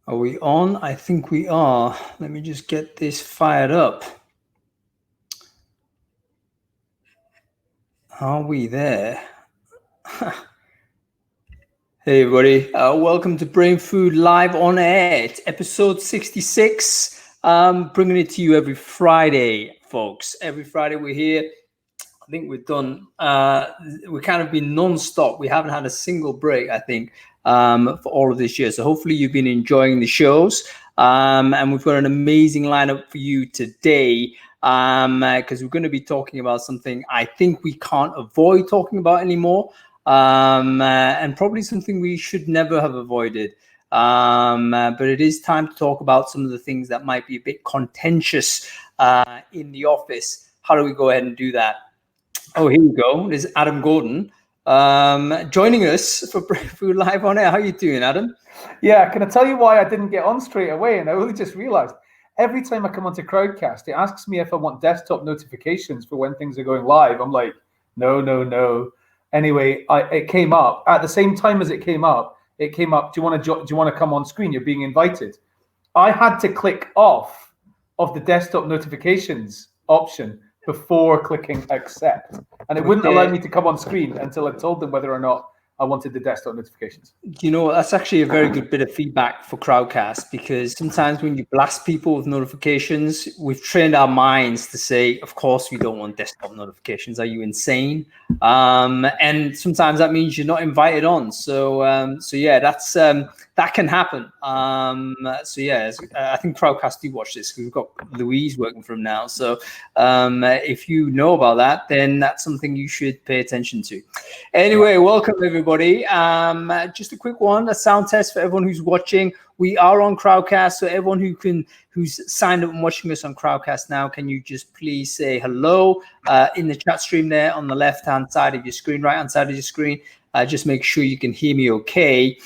Are we on? I think we are. Let me just get this fired up. Are we there? Hey everybody, welcome to Brainfood Live on Air. It's episode 66. Bringing it to you every Friday, folks. Every Friday we're here. I think we've done, we've kind of been non-stop. We haven't had a single break, I think, for all of this year. So hopefully you've been enjoying the shows. And we've got an amazing lineup for you today because we're going to be talking about something I think we can't avoid talking about anymore. And probably something we should never have avoided. But it is time to talk about some of the things that might be a bit contentious in the office. How do we go ahead and do that? Oh, here we go. There's Adam Gordon joining us for Brainfood Live on Air. How are you doing, Adam? Yeah, can I tell you why I didn't get on straight away? And I only just realized every time I come onto Crowdcast, it asks me if I want desktop notifications for when things are going live. I'm like, no. Anyway, it came up at the same time as it came up. Do you want to come on screen? You're being invited. I had to click off of the desktop notifications option before clicking accept, and it wouldn't allow me to come on screen until I told them whether or not I wanted the desktop notifications. You know, that's actually a very good bit of feedback for Crowdcast, because sometimes when you blast people with notifications, we've trained our minds to say, of course, we don't want desktop notifications. Are you insane? And sometimes that means you're not invited on. So yeah, that can happen. So yeah, I think Crowdcast do watch this because we've got Louise working from now. So if you know about that, then that's something you should pay attention to. Anyway, welcome everybody. Just a quick one, a sound test for everyone who's watching. We are on Crowdcast, so everyone who's signed up and watching us on Crowdcast now, can you just please say hello in the chat stream there on the left-hand side of your screen, right-hand side of your screen. Just make sure you can hear me okay.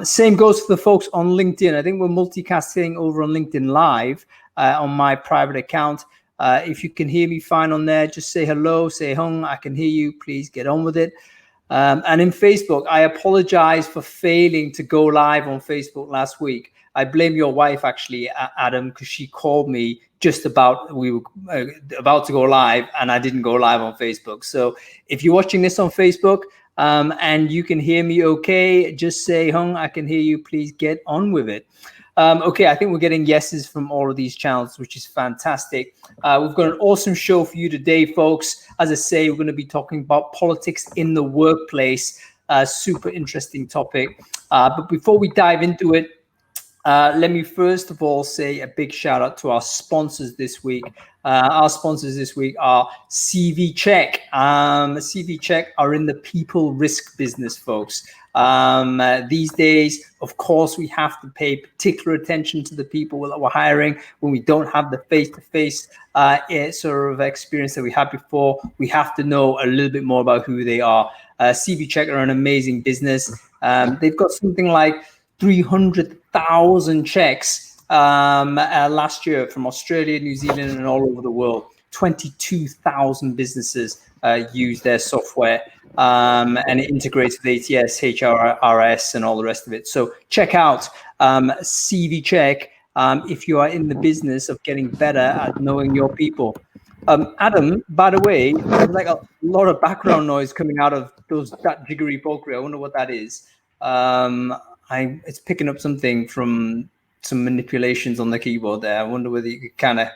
Same goes for the folks on LinkedIn. I think we're multicasting over on LinkedIn Live on my private account. If you can hear me fine on there, just say hello, say hung, I can hear you, please get on with it. And in Facebook, I apologize for failing to go live on Facebook last week. I blame your wife, actually, Adam, because she called me just about we were about to go live, and I didn't go live on Facebook. So if you're watching this on Facebook and you can hear me okay, just say, hung, I can hear you. Please get on with it. Okay, I think we're getting yeses from all of these channels, which is fantastic. We've got an awesome show for you today, folks. As I say, we're going to be talking about politics in the workplace. Super interesting topic. But before we dive into it, let me first of all say a big shout out to our sponsors this week. Our sponsors this week are CVCheck. CVCheck are in the people risk business, folks. These days, of course, we have to pay particular attention to the people that we're hiring when we don't have the face-to-face sort of experience that we had before. We have to know a little bit more about who they are. CVCheck are an amazing business. They've got something like 300,000 checks last year from Australia, New Zealand, and all over the world. 22,000 businesses use their software, and it integrates with ATS, HRS, and all the rest of it. So check out CVCheck if you are in the business of getting better at knowing your people. Adam, by the way, there's like a lot of background noise coming out of that jiggery pokery. I wonder what that is. It's picking up something from some manipulations on the keyboard there. I wonder whether you could kind of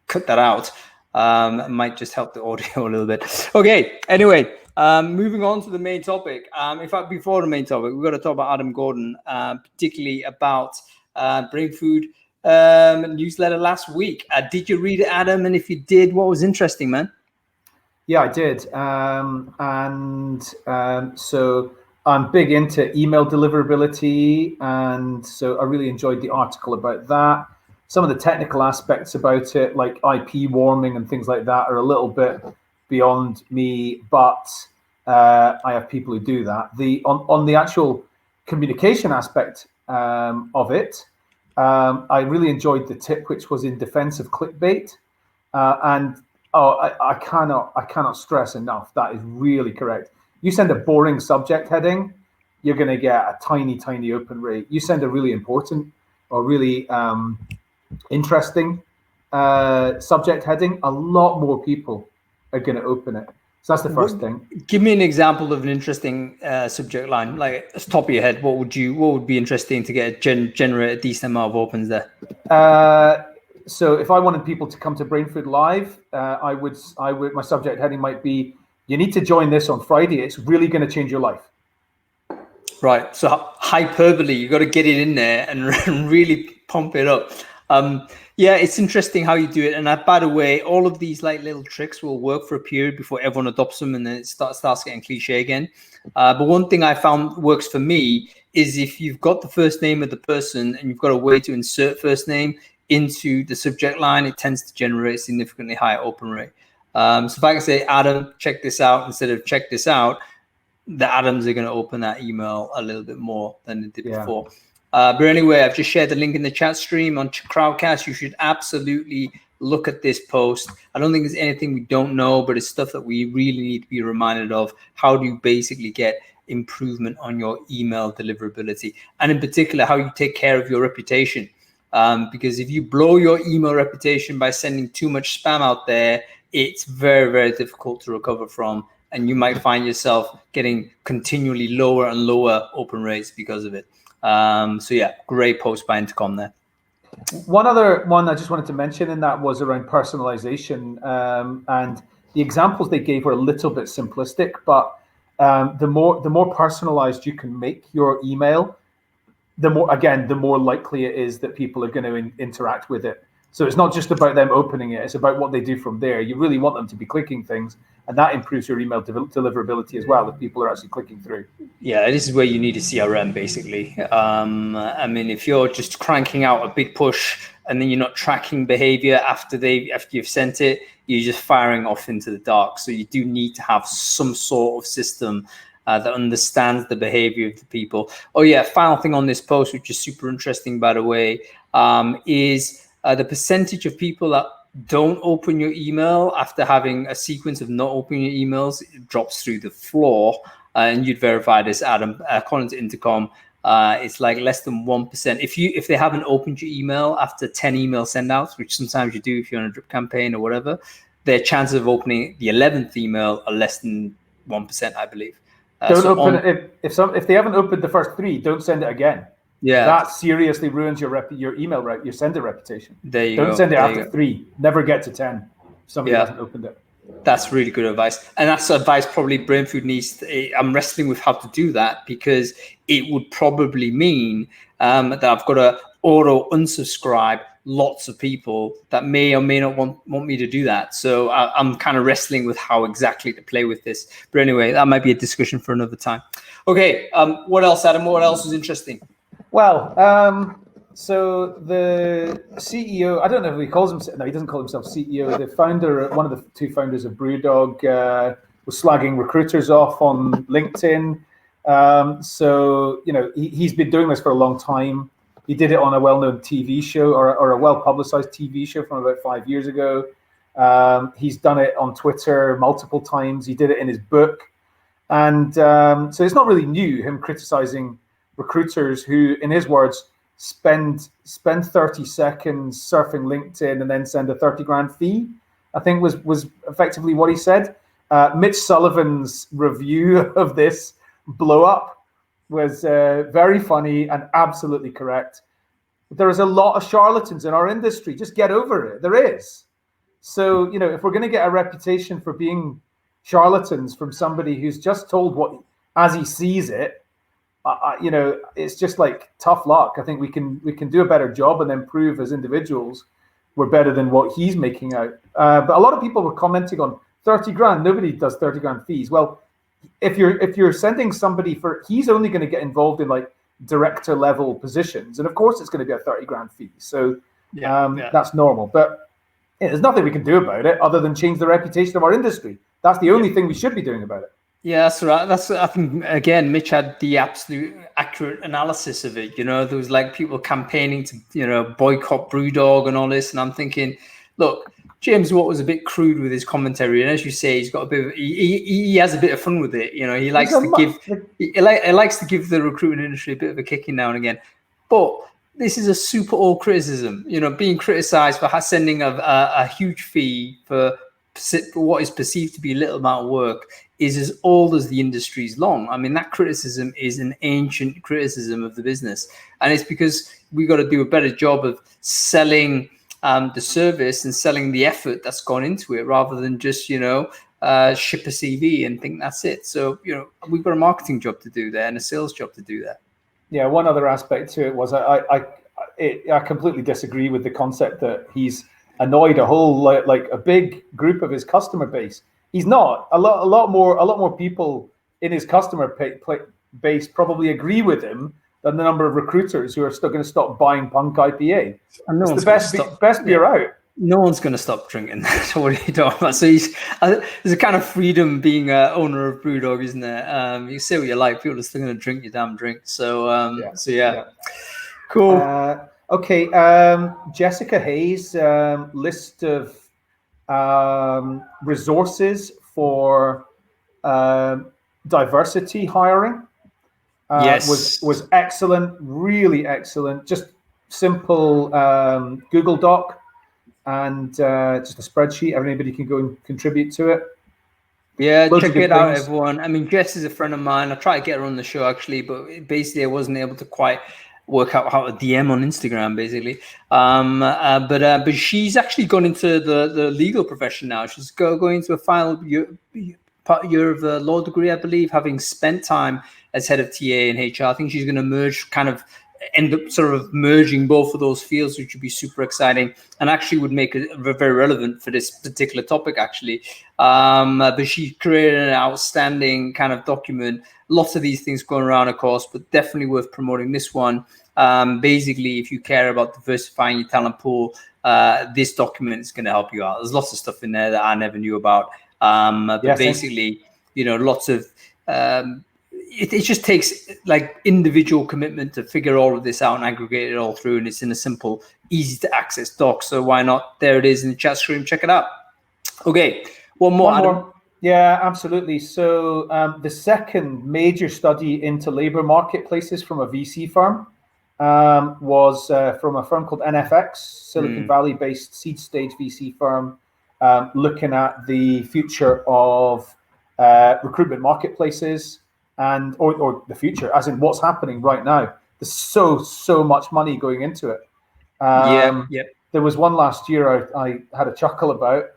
cut that out. It might just help the audio a little bit. Okay, anyway, moving on to the main topic. In fact, before the main topic, we've got to talk about Adam Gordon, particularly about Brainfood newsletter last week. Did you read it, Adam? And if you did, what was interesting, man? Yeah, I did. So I'm big into email deliverability, and so I really enjoyed the article about that. Some of the technical aspects about it, like IP warming and things like that, are a little bit beyond me, but I have people who do that. On the actual communication aspect of it, I really enjoyed the tip, which was in defense of clickbait, I cannot stress enough, that is really correct. You send a boring subject heading, you're going to get a tiny open rate. You send a really important or really interesting subject heading, a lot more people are going to open it. So that's the first thing. Give me an example of an interesting subject line, like at the top of your head. What would be interesting to get generate a decent amount of opens there? So if I wanted people to come to Brainfood Live, I would. My subject heading might be, "You need to join this on Friday. It's really going to change your life." Right. So hyperbole, you got to get it in there and really pump it up. Yeah, it's interesting how you do it. And by the way, all of these like little tricks will work for a period before everyone adopts them, and then it starts getting cliche again. But one thing I found works for me is if you've got the first name of the person and you've got a way to insert first name into the subject line, it tends to generate significantly higher open rate. So if I can say, Adam, check this out, instead of check this out, the Adams are going to open that email a little bit more than they did before. But anyway, I've just shared the link in the chat stream on Crowdcast. You should absolutely look at this post. I don't think there's anything we don't know, but it's stuff that we really need to be reminded of. How do you basically get improvement on your email deliverability? And in particular, how you take care of your reputation. Because if you blow your email reputation by sending too much spam out there, it's very, very difficult to recover from. And you might find yourself getting continually lower and lower open rates because of it. So yeah, great post by Intercom there. One other one I just wanted to mention in that was around personalization. And the examples they gave were a little bit simplistic, but the more personalized you can make your email, the more likely it is that people are going to interact with it. So it's not just about them opening it, it's about what they do from there. You really want them to be clicking things, and that improves your email deliverability as well if people are actually clicking through. Yeah, this is where you need a CRM basically. I mean, if you're just cranking out a big push and then you're not tracking behavior after you've sent it, you're just firing off into the dark. So you do need to have some sort of system that understands the behavior of the people. Oh yeah, final thing on this post, which is super interesting, by the way, is the percentage of people that don't open your email after having a sequence of not opening your emails, it drops through the floor. And you'd verify this, Adam. According to Intercom, it's like less than 1%. If they haven't opened your email after 10 email sendouts, which sometimes you do if you're on a drip campaign or whatever, their chances of opening the 11th email are less than 1%, I believe. Don't open it if they haven't opened the first 3. Don't send it again. Yeah, that seriously ruins your email your sender reputation. There you go. Don't send it after 3. Never get to 10. If somebody hasn't opened it. That's really good advice, and that's advice probably Brainfood needs. I'm wrestling with how to do that because it would probably mean that I've got to auto unsubscribe lots of people that may or may not want me to do that. So I'm kind of wrestling with how exactly to play with this. But anyway, that might be a discussion for another time. Okay, what else, Adam? What else was interesting? Well, so the CEO, I don't know if he calls himself, no, he doesn't call himself CEO. The founder, one of the 2 founders of Brewdog, was slagging recruiters off on LinkedIn. So, you know, he's been doing this for a long time. He did it on a well-known TV show or a well-publicized TV show from about 5 years ago. He's done it on Twitter multiple times. He did it in his book. And so it's not really new, him criticizing recruiters who, in his words, spend 30 seconds surfing LinkedIn and then send a 30 grand fee, I think was effectively what he said. Mitch Sullivan's review of this blow up was very funny and absolutely correct. There is a lot of charlatans in our industry. Just get over it. There is. So, you know, if we're going to get a reputation for being charlatans from somebody who's just told what as he sees it, you know, it's just like tough luck. I think we can do a better job and then prove as individuals we're better than what he's making out. But a lot of people were commenting on 30 grand. Nobody does 30 grand fees. Well, if you're sending somebody he's only going to get involved in like director level positions, and of course it's going to be a 30 grand fee. So that's normal. But there's nothing we can do about it other than change the reputation of our industry. That's the only thing we should be doing about it. Yeah, that's right. I think, again, Mitch had the absolute accurate analysis of it. You know, there was like people campaigning to, you know, boycott Brewdog and all this. And I'm thinking, look, James Watt was a bit crude with his commentary, and as you say, he's got a bit of he has a bit of fun with it. You know, he likes to give he likes to give the recruitment industry a bit of a kicking now and again. But this is a super old criticism. You know, being criticised for sending a huge fee for what is perceived to be a little amount of work is as old as the industry's long. I mean, that criticism is an ancient criticism of the business, and it's because we've got to do a better job of selling the service and selling the effort that's gone into it, rather than just, you know, ship a CV and think that's it. So, you know, we've got a marketing job to do there and a sales job to do there. Yeah, one other aspect to it was I completely disagree with the concept that he's annoyed a whole like a big group of his customer base. He's not. A lot more people in his customer base probably agree with him than the number of recruiters who are still going to stop buying Punk IPA. And it's the best beer out. No one's going to stop drinking. That's what you're talking about. So there's a kind of freedom being owner of Brewdog, isn't there? You say what you like, people are still going to drink your damn drink. So yeah. Cool. Okay, Jessica Hayes, list of resources for diversity hiring. Yes, was excellent, really excellent. Just simple Google Doc and just a spreadsheet. Everybody can go and contribute to it. Yeah, check it out, everyone. I mean, Jess is a friend of mine. I tried to get her on the show actually, but basically I wasn't able to quite work out how to DM on Instagram, basically. But she's actually gone into the legal profession now. She's going into a final year of the law degree, I believe, having spent time as head of TA and HR. I think she's going to merge, kind of end up sort of merging both of those fields, which would be super exciting and actually would make it very relevant for this particular topic, actually. But she created an outstanding kind of document. Lots of these things going around, of course, but definitely worth promoting this one. Basically, if you care about diversifying your talent pool, this document is going to help you out. There's lots of stuff in there that I never knew about. But basically, you know, lots of it just takes like individual commitment to figure all of this out and aggregate it all through, and it's in a simple, easy to access doc. So why not? There it is in the chat stream. Check it out. Okay, one more. Yeah, absolutely. So the second major study into labor marketplaces from a VC firm was from a firm called NFX, Silicon Valley-based seed stage VC firm, looking at the future of recruitment marketplaces and or the future, as in what's happening right now. There's so much money going into it. There was one last year I had a chuckle about,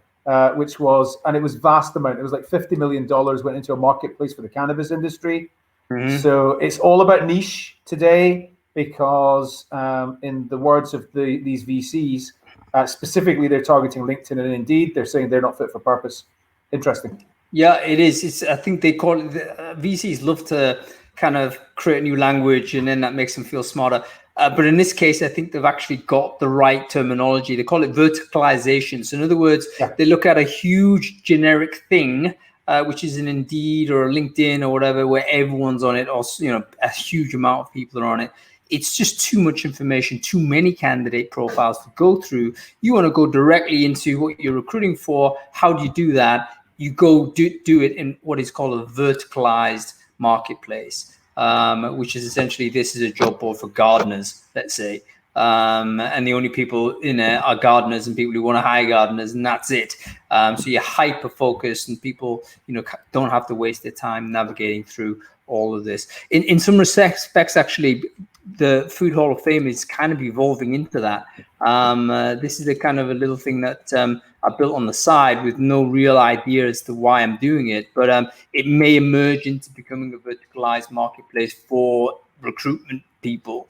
which was, and it was vast amount. It was like $50 million went into a marketplace for the cannabis industry. So it's all about niche today, because in the words of these VCs, specifically they're targeting LinkedIn and Indeed. They're saying they're not fit for purpose. Interesting. Yeah, it is. I think they call it, VCs love to kind of create a new language, and then that makes them feel smarter. But in this case, I think they've actually got the right terminology. They call it verticalization. So in other words, they look at a huge generic thing, which is an Indeed or a LinkedIn or whatever, where everyone's on it, or, you know, a huge amount of people are on it. It's just too much information, too many candidate profiles to go through. You want to go directly into what you're recruiting for. How do you do that? You go do it in what is called a verticalized marketplace, which is essentially, this is a job board for gardeners, let's say. And the only people in there are gardeners and people who want to hire gardeners, and that's it. So you're hyper focused, and people, you know, don't have to waste their time navigating through all of this. In some respects, actually, the Food Hall of Fame is kind of evolving into that. This is a kind of a little thing that I built on the side with no real idea as to why I'm doing it, but it may emerge into becoming a verticalized marketplace for recruitment people,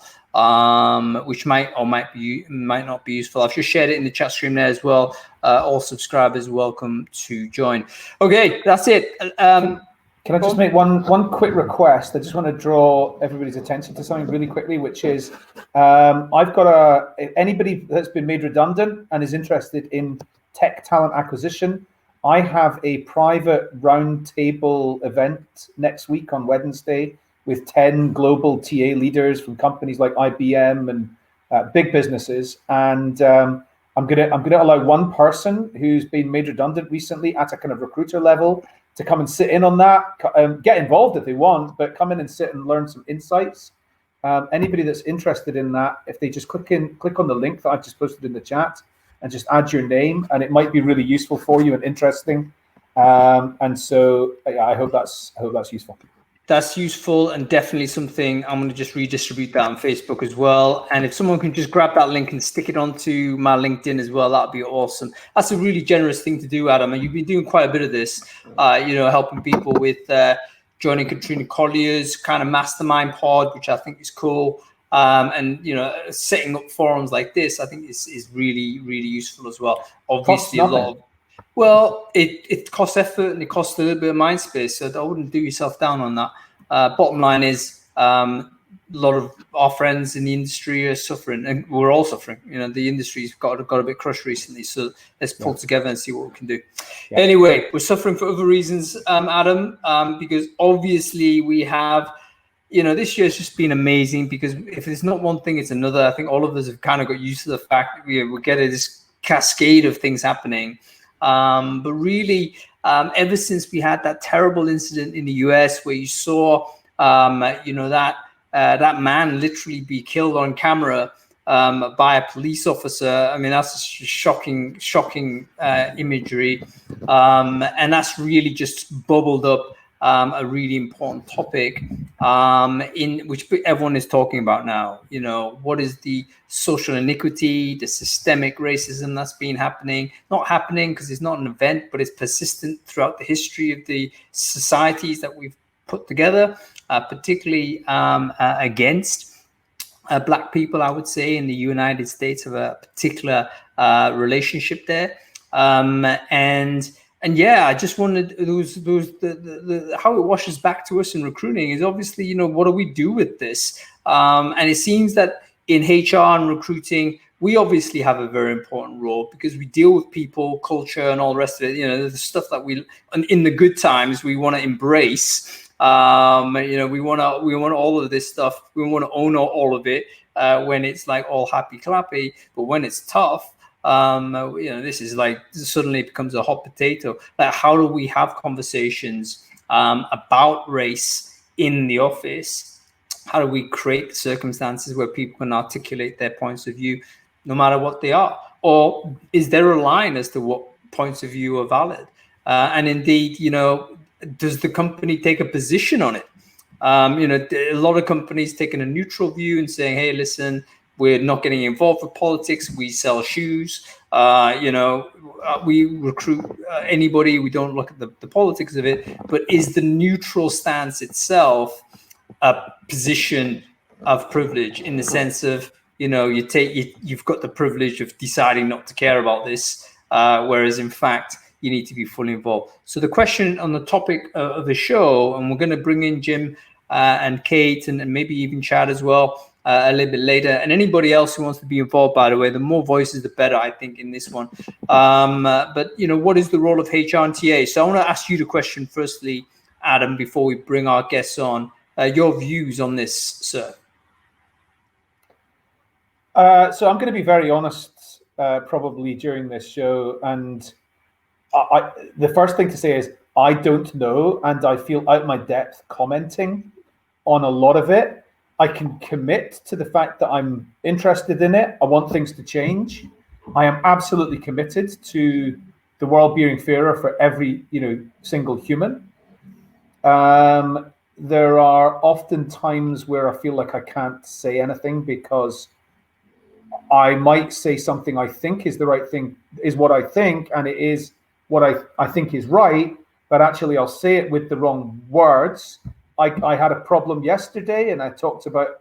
which might not be useful. I've just shared it in the chat stream there as well. All subscribers welcome to join. Okay, that's it. Can I just make one quick request? I just want to draw everybody's attention to something really quickly, which is I've got anybody that's been made redundant and is interested in tech talent acquisition. I have a private roundtable event next week on Wednesday with 10 global TA leaders from companies like IBM and big businesses. And I'm gonna allow one person who's been made redundant recently at a kind of recruiter level to come and sit in on that, get involved if they want, but come in and sit and learn some insights. Anybody that's interested in that, if they just click on the link that I just posted in the chat and just add your name, and it might be really useful for you and interesting. And so I hope that's useful. That's useful, and definitely something I'm going to just redistribute that on Facebook as well. And if someone can just grab that link and stick it onto my LinkedIn as well, that'd be awesome. That's a really generous thing to do, Adam. And you've been doing quite a bit of this, helping people with joining Katrina Collier's kind of mastermind pod, which I think is cool. And setting up forums like this, I think is really, really useful as well. Obviously, a lot of it costs effort and it costs a little bit of mind space, so I wouldn't do yourself down on that. Bottom line is, a lot of our friends in the industry are suffering, and we're all suffering. The industry's got a bit crushed recently, so let's pull together and see what we can do. Yeah. Anyway, we're suffering for other reasons, Adam, because obviously we have. This year has just been amazing, because if it's not one thing, it's another. I think all of us have kind of got used to the fact that we're getting this cascade of things happening. But really, ever since we had that terrible incident in the US where you saw, that man literally be killed on camera by a police officer. I mean, that's shocking imagery. And that's really just bubbled up a really important topic in which everyone is talking about now. What is the social iniquity, the systemic racism that's been not happening because it's not an event, but it's persistent throughout the history of the societies that we've put together, particularly against Black people, I would say, in the United States, have a particular relationship there. And yeah, I just wanted how it washes back to us in recruiting is obviously, what do we do with this? And it seems that in HR and recruiting, we obviously have a very important role because we deal with people, culture, and all the rest of it. The stuff that in the good times, we want to embrace. We want all of this stuff. We want to own all of it when it's like all happy clappy. But when it's tough, this is like suddenly it becomes a hot potato. Like, how do we have conversations about race in the office? How do we create the circumstances where people can articulate their points of view, no matter what they are? Or is there a line as to what points of view are valid? And indeed, does the company take a position on it? A lot of companies taking a neutral view and saying, hey, listen, we're not getting involved with politics. We sell shoes. We recruit anybody. We don't look at the politics of it. But is the neutral stance itself a position of privilege, in the sense of, you've got the privilege of deciding not to care about this, whereas in fact you need to be fully involved. So the question on the topic of the show, and we're going to bring in Jim and Kate and maybe even Chad as well a little bit later, and anybody else who wants to be involved, by the way. The more voices, the better, I think, in this one. But what is the role of HR and TA? So I want to ask you the question firstly, Adam, before we bring our guests on. Your views on this, sir? So I'm going to be very honest, probably during this show, and the first thing to say is I don't know, and I feel out my depth commenting on a lot of it. I can commit to the fact that I'm interested in it. I want things to change. I am absolutely committed to the world being fairer for every single human. There are often times where I feel like I can't say anything because I might say something I think is the right thing, is what I think, and it is what I think is right, but actually I'll say it with the wrong words. I had a problem yesterday, and I talked about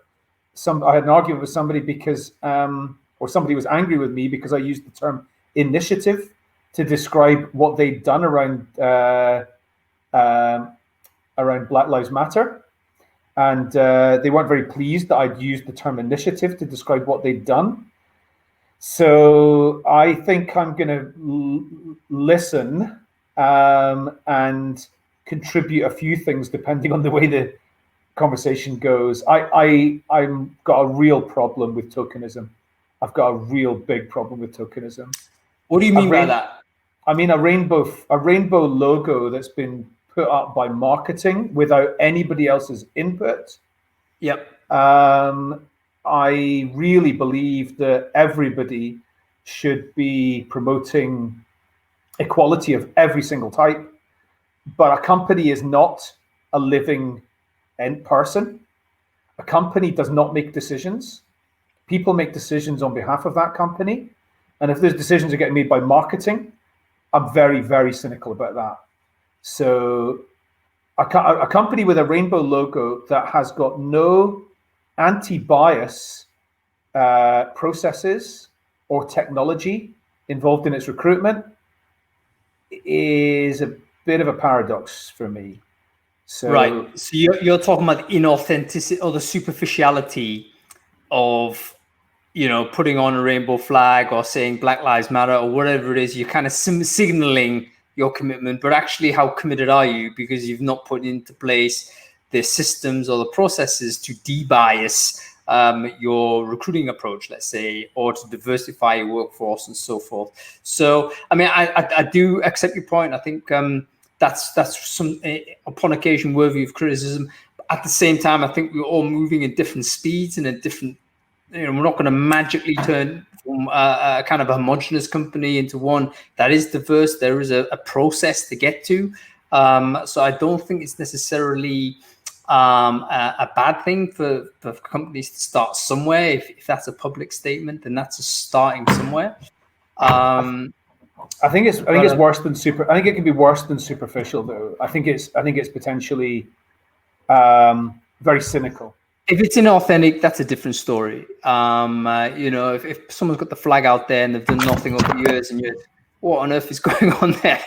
I had an argument with somebody because, or somebody was angry with me because I used the term initiative to describe what they'd done around Black Lives Matter. And they weren't very pleased that I'd used the term initiative to describe what they'd done. So I think I'm going to listen and contribute a few things depending on the way the conversation goes. I'm got a real problem with tokenism. I've got a real big problem with tokenism. What do you mean by that? I mean a rainbow logo that's been put up by marketing without anybody else's input. Yep. I really believe that everybody should be promoting equality of every single type, but a company is not a living person. A company does not make decisions. People make decisions on behalf of that company. And if those decisions are getting made by marketing, I'm very, very cynical about that. So a company with a rainbow logo that has got no anti-bias processes or technology involved in its recruitment is a bit of a paradox for me. So, right. So you're talking about the inauthenticity or the superficiality of, you know, putting on a rainbow flag or saying Black Lives Matter or whatever it is. You're kind of signaling your commitment, but actually how committed are you? Because you've not put into place the systems or the processes to debias your recruiting approach, let's say, or to diversify your workforce and so forth. So, I mean, I do accept your point. I think that's some upon occasion worthy of criticism. But at the same time, I think we're all moving at different speeds and at different, you know, we're not going to magically turn from a kind of a homogenous company into one that is diverse. There is a process to get to. So I don't think it's necessarily a bad thing for companies to start somewhere. If that's a public statement, then that's a starting somewhere. I think it's worse than I think it can be worse than superficial, though. I think it's potentially very cynical. If it's inauthentic, that's a different story. You know, if someone's got the flag out there and they've done nothing over years, and you're, what on earth is going on there?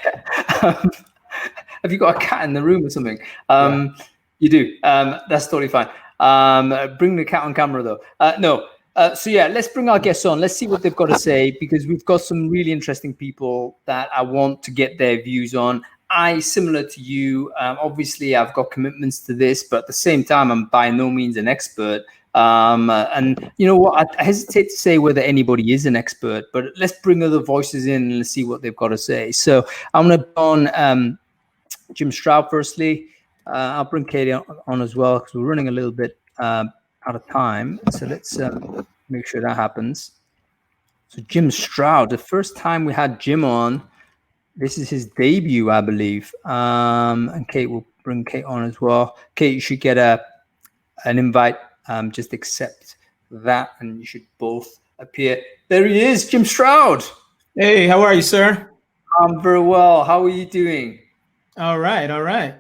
Have you got a cat in the room or something? Yeah. You do. That's totally fine. Bring the cat on camera, though. No. So yeah, let's bring our guests on. Let's see what they've got to say, because we've got some really interesting people that I want to get their views on. Similar to you, obviously I've got commitments to this, but at the same time, I'm by no means an expert. And you know what? I hesitate to say whether anybody is an expert, but let's bring other voices in and let's see what they've got to say. So I'm going to put on Jim Stroud firstly. I'll bring Katie on as well, because we're running a little bit out of time. So let's make sure that happens. So Jim Stroud, the first time we had Jim on, this is his debut, I believe. And Kate will bring Kate on as well. Kate, you should get an invite. Just accept that, and you should both appear. There he is, Jim Stroud. Hey, how are you, sir? I'm very well. How are you doing? All right, all right.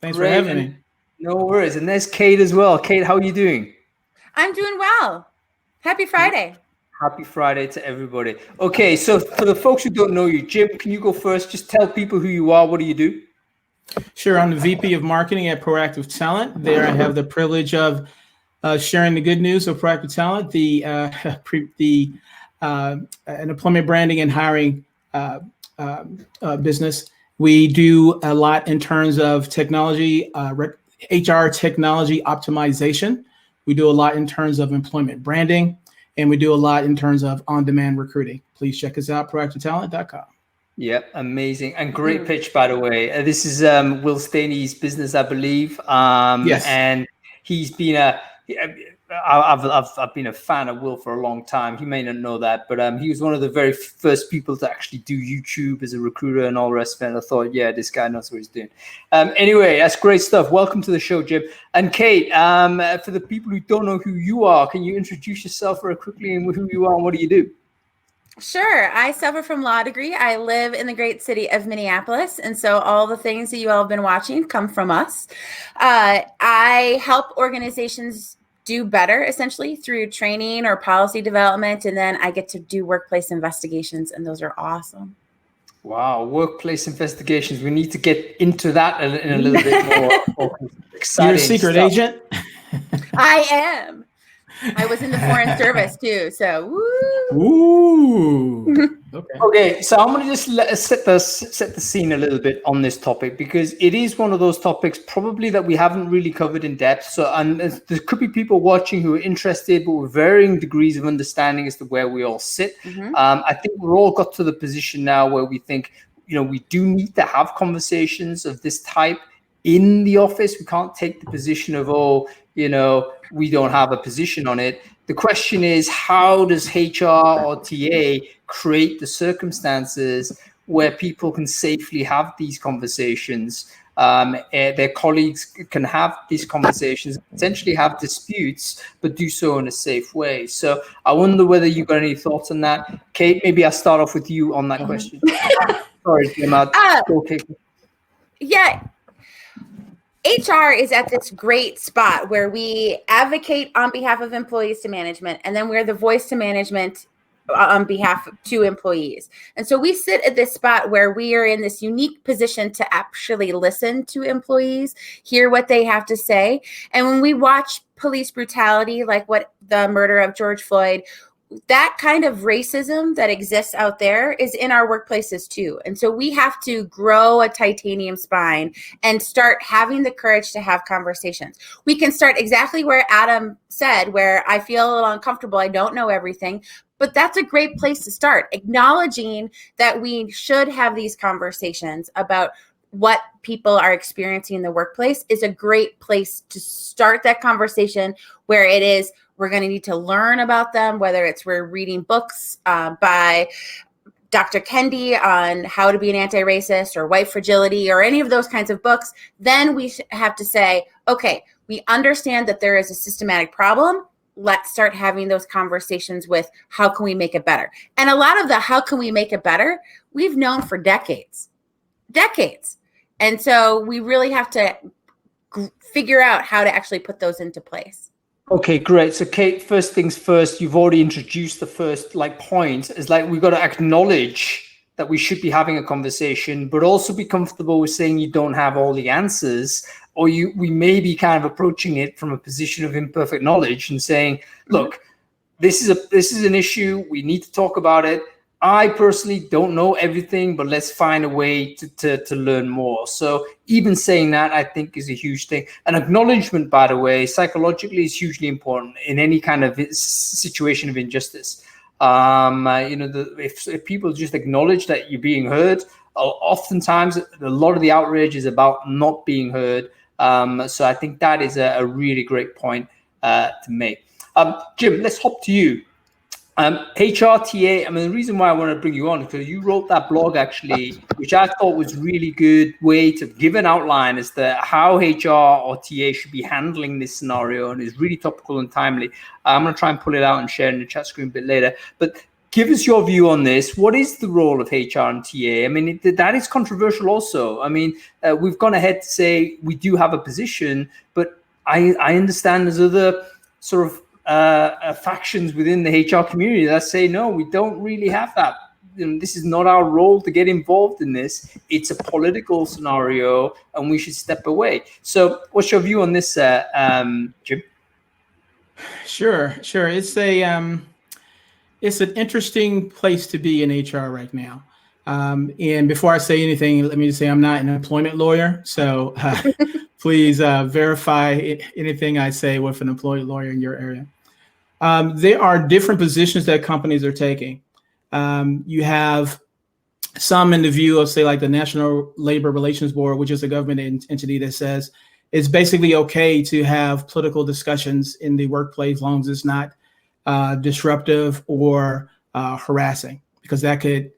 Thanks for having me. No worries. And there's Kate as well. Kate, how are you doing? I'm doing well. Happy Friday. Happy Friday to everybody. Okay, so for the folks who don't know you, Jim, can you go first? Just tell people who you are. What do you do? Sure. I'm the VP of Marketing at Proactive Talent. There I have the privilege of sharing the good news of Proactive Talent, an employment branding and hiring business. We do a lot in terms of technology, HR technology optimization. We do a lot in terms of employment branding, and we do a lot in terms of on-demand recruiting. Please check us out, proactivetalent.com. Yep, amazing. And great pitch, by the way. This is Will Staney's business, I believe. Yes. And he's been I've been a fan of Will for a long time. He may not know that, but he was one of the very first people to actually do YouTube as a recruiter and all the rest of it. I thought, yeah, this guy knows what he's doing. Anyway, that's great stuff. Welcome to the show, Jim. And Kate, for the people who don't know who you are, can you introduce yourself very quickly and who you are and what do you do? Sure. I suffer from law degree. I live in the great city of Minneapolis. And so all the things that you all have been watching come from us. I help organizations do better, essentially, through training or policy development. And then I get to do workplace investigations, and those are awesome. Wow, workplace investigations. We need to get into that in a little bit more exciting. You're a secret agent? I am. I was in the Foreign Service too, so woo. Ooh. Okay, so I'm going to just set the scene a little bit on this topic, because it is one of those topics probably that we haven't really covered in depth. So, and there could be people watching who are interested, but with varying degrees of understanding as to where we all sit. I think we're all got to the position now where we think, we do need to have conversations of this type in the office. We can't take the position of, we don't have a position on it. The question is, how does HR or TA create the circumstances where people can safely have these conversations? Their colleagues can have these conversations, potentially have disputes, but do so in a safe way. So I wonder whether you've got any thoughts on that. Kate, maybe I'll start off with you on that question. Sorry, Jim. Yeah. HR is at this great spot where we advocate on behalf of employees to management, and then we're the voice to management on behalf to employees. And so we sit at this spot where we are in this unique position to actually listen to employees, hear what they have to say. And when we watch police brutality, like what the murder of George Floyd, that kind of racism that exists out there is in our workplaces too. And so we have to grow a titanium spine and start having the courage to have conversations. We can start exactly where Adam said, where I feel a little uncomfortable, I don't know everything, but that's a great place to start. Acknowledging that we should have these conversations about what people are experiencing in the workplace is a great place to start that conversation, where it is, we're going to need to learn about them, whether it's we're reading books by Dr. Kendi on how to be an anti-racist or white fragility or any of those kinds of books. Then we have to say, okay, we understand that there is a systematic problem. Let's start having those conversations with how can we make it better? And a lot of the how can we make it better, we've known for decades. And so we really have to figure out how to actually put those into place. Okay, great. So Kate, first things first, you've already introduced the first point is we've got to acknowledge that we should be having a conversation, but also be comfortable with saying you don't have all the answers, or we may be kind of approaching it from a position of imperfect knowledge and saying, look, this is an issue. We need to talk about it. I personally don't know everything, but let's find a way to learn more. So even saying that, I think, is a huge thing. And acknowledgement, by the way, psychologically is hugely important in any kind of situation of injustice. If people just acknowledge that you're being heard, oftentimes a lot of the outrage is about not being heard. So I think that is a really great point to make. Jim, let's hop to you. HRTA, the reason why I want to bring you on is because you wrote that blog, actually, which I thought was really good way to give an outline as to how HR or TA should be handling this scenario, and is really topical and timely. I'm going to try and pull it out and share it in the chat screen a bit later. But give us your view on this. What is the role of HR and TA? That is controversial also. We've gone ahead to say we do have a position, but I understand there's other sort of factions within the HR community that say, no, we don't really have that. This is not our role to get involved in this. It's a political scenario and we should step away. So what's your view on this, Jim? Sure. It's an interesting place to be in HR right now. And before I say anything, let me just say I'm not an employment lawyer. So please verify anything I say with an employment lawyer in your area. There are different positions that companies are taking. You have some in the view of, say, like the National Labor Relations Board, which is a government entity that says it's basically okay to have political discussions in the workplace as long as it's not disruptive or harassing, because that could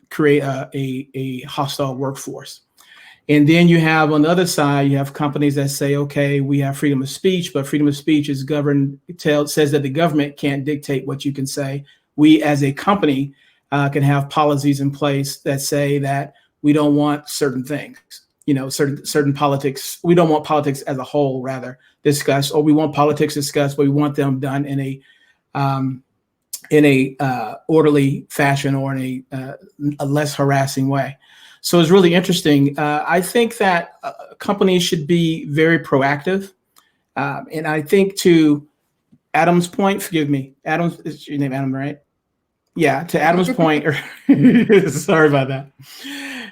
create a hostile workforce. And then you have, on the other side, you have companies that say, okay, we have freedom of speech, but freedom of speech is governed, says that the government can't dictate what you can say. We as a company can have policies in place that say that we don't want certain things, certain politics. We don't want politics as a whole, rather, discussed, or we want politics discussed, but we want them done in a orderly fashion or in a less harassing way. So it's really interesting. I think that companies should be very proactive. And I think, to Adam's point, forgive me, Adam, is your name Adam, right? yeah, to Adam's point, sorry about that.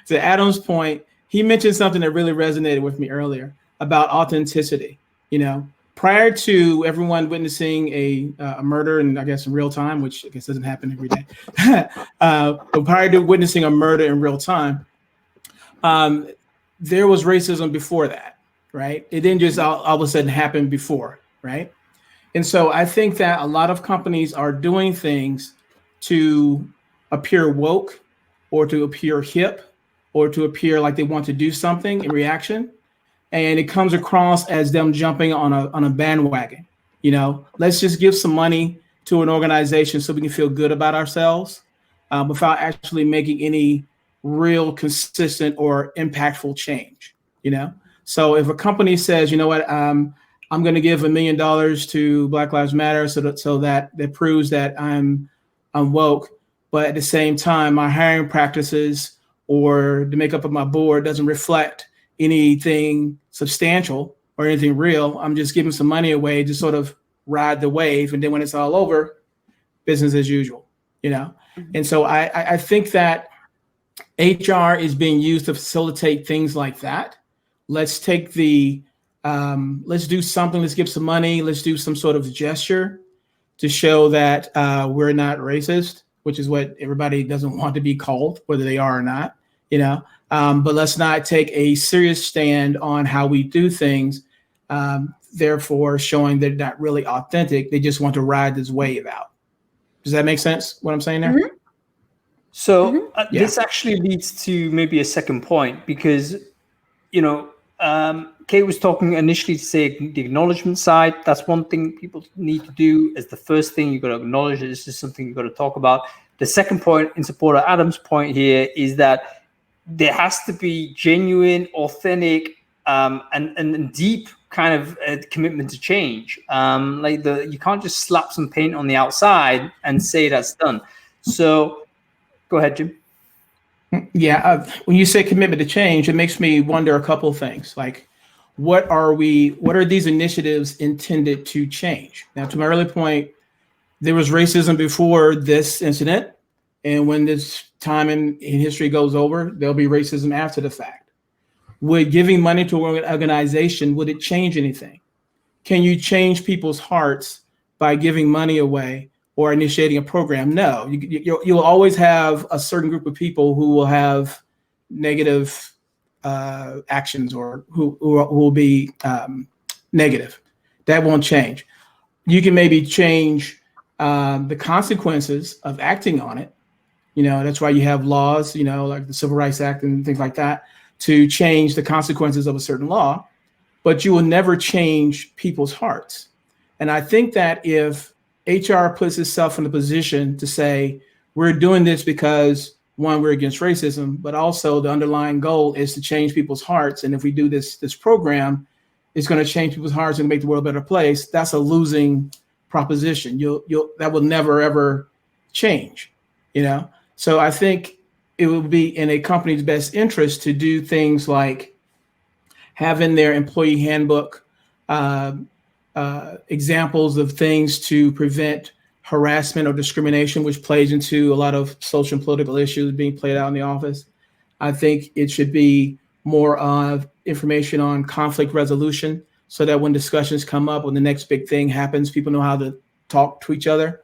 To Adam's point, he mentioned something that really resonated with me earlier about authenticity. You know, prior to everyone witnessing a murder, and I guess in real time, which I guess doesn't happen every day, but prior to witnessing a murder in real time, there was racism before that, right? It didn't just all of a sudden happen before, right? And so I think that a lot of companies are doing things to appear woke or to appear hip or to appear like they want to do something in reaction. And it comes across as them jumping on a bandwagon. You know, let's just give some money to an organization so we can feel good about ourselves without actually making any real consistent or impactful change, you know? So if a company says, you know what, I'm going to give $1 million to Black Lives Matter so that proves that I'm woke, but at the same time, my hiring practices or the makeup of my board doesn't reflect anything substantial or anything real. I'm just giving some money away to sort of ride the wave. And then when it's all over, business as usual, you know? And so I think that HR is being used to facilitate things like that. Let's take let's do something, let's give some money, let's do some sort of gesture to show that we're not racist, which is what everybody doesn't want to be called, whether they are or not, you know. But let's not take a serious stand on how we do things, therefore showing they're not really authentic. They just want to ride this wave out. Does that make sense, what I'm saying there? Mm-hmm. So this actually leads to maybe a second point, because, you know, Kate was talking initially to say the acknowledgement side. That's one thing people need to do as the first thing. You've got to acknowledge that this is something you've got to talk about. The second point, in support of Adam's point here, is that there has to be genuine, authentic, and deep kind of commitment to change. You can't just slap some paint on the outside and say that's done. So go ahead, Jim. Yeah, when you say commitment to change, it makes me wonder a couple of things. Like, what are these initiatives intended to change? Now, to my earlier point, there was racism before this incident. And when this time in history goes over, there'll be racism after the fact. Would giving money to an organization, would it change anything? Can you change people's hearts by giving money away or initiating a program? No, you'll always have a certain group of people who will have negative actions or who will be negative. That won't change. You can maybe change the consequences of acting on it. You know, that's why you have laws, you know, like the Civil Rights Act and things like that, to change the consequences of a certain law, but you will never change people's hearts. And I think that if HR puts itself in a position to say, we're doing this because, one, we're against racism, but also the underlying goal is to change people's hearts. And if we do this program, it's going to change people's hearts and make the world a better place. That's a losing proposition. That will never, ever change, you know? So I think it will be in a company's best interest to do things like having their employee handbook examples of things to prevent harassment or discrimination, which plays into a lot of social and political issues being played out in the office. I think it should be more of information on conflict resolution so that when discussions come up, when the next big thing happens, people know how to talk to each other.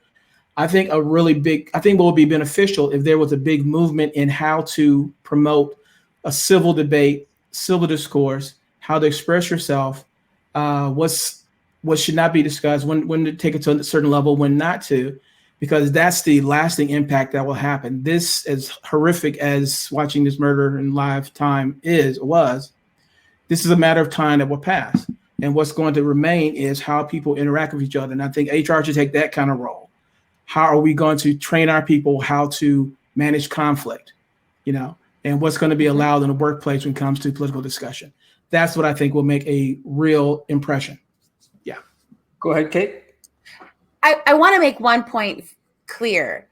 I think what would be beneficial if there was a big movement in how to promote a civil debate, civil discourse, how to express yourself, what should not be discussed, when to take it to a certain level, when not to, because that's the lasting impact that will happen. This, as horrific as watching this murder in live time was, this is a matter of time that will pass. And what's going to remain is how people interact with each other. And I think HR should take that kind of role. How are we going to train our people how to manage conflict, you know, and what's going to be allowed in the workplace when it comes to political discussion? That's what I think will make a real impression. Yeah. Go ahead, Kate. I want to make one point clear.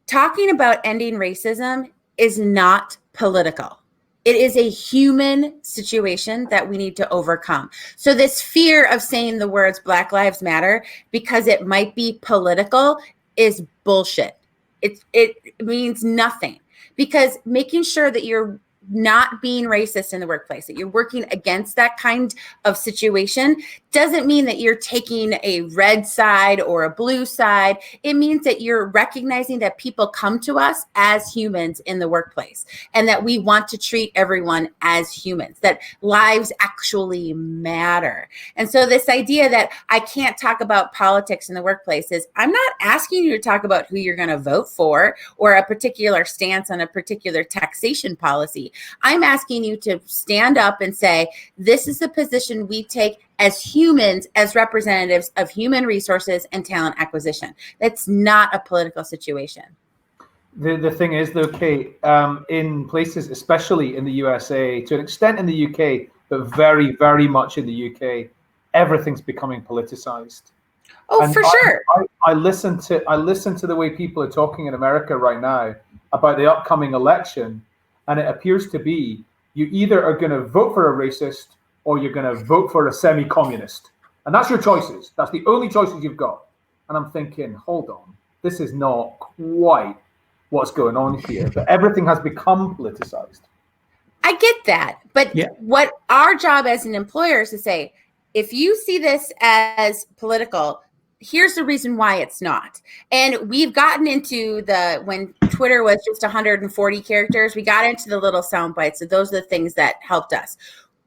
Talking about ending racism is not political. It is a human situation that we need to overcome. So this fear of saying the words Black Lives Matter because it might be political is bullshit. It means nothing, because making sure that you're not being racist in the workplace, that you're working against that kind of situation, doesn't mean that you're taking a red side or a blue side. It means that you're recognizing that people come to us as humans in the workplace, and that we want to treat everyone as humans, that lives actually matter. And so this idea that I can't talk about politics in the workplace is, I'm not asking you to talk about who you're going to vote for or a particular stance on a particular taxation policy. I'm asking you to stand up and say, this is the position we take as humans, as representatives of human resources and talent acquisition. That's not a political situation. The thing is, though, Kate, in places, especially in the USA, to an extent in the UK, but very, very much in the UK, everything's becoming politicized. Oh, and for sure. I listen to the way people are talking in America right now about the upcoming election, and it appears to be you either are going to vote for a racist or you're going to vote for a semi-communist. And that's your choices. That's the only choices you've got. And I'm thinking, hold on, this is not quite what's going on here. But everything has become politicized. I get that. But what our job as an employer is to say, if you see this as political, here's the reason why it's not. And we've gotten into when Twitter was just 140 characters, we got into the little sound bites. So those are the things that helped us.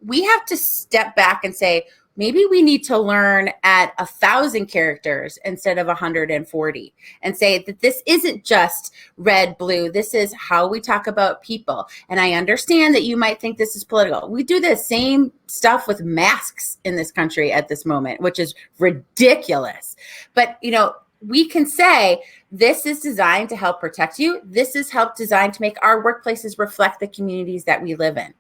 We have to step back and say, maybe we need to learn at 1,000 characters instead of 140, and say that this isn't just red, blue. This is how we talk about people. And I understand that you might think this is political. We do the same stuff with masks in this country at this moment, which is ridiculous. But, we can say this is designed to help protect you. This is designed to make our workplaces reflect the communities that we live in.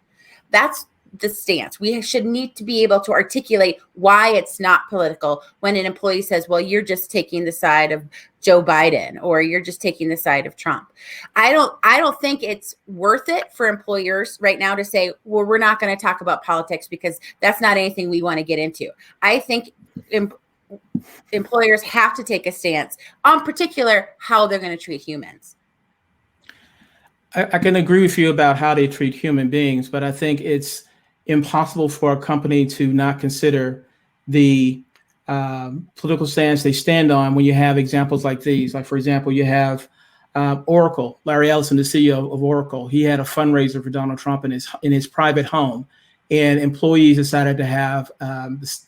That's the stance. We should need to be able to articulate why it's not political when an employee says, well, you're just taking the side of Joe Biden, or you're just taking the side of Trump. I don't think it's worth it for employers right now to say, well, we're not going to talk about politics because that's not anything we want to get into. I think employers have to take a stance on particular how they're going to treat humans. I can agree with you about how they treat human beings, but I think it's impossible for a company to not consider the political stance they stand on when you have examples like these. Like, for example, you have Oracle, Larry Ellison, the CEO of Oracle. He had a fundraiser for Donald Trump in his private home, and employees decided to have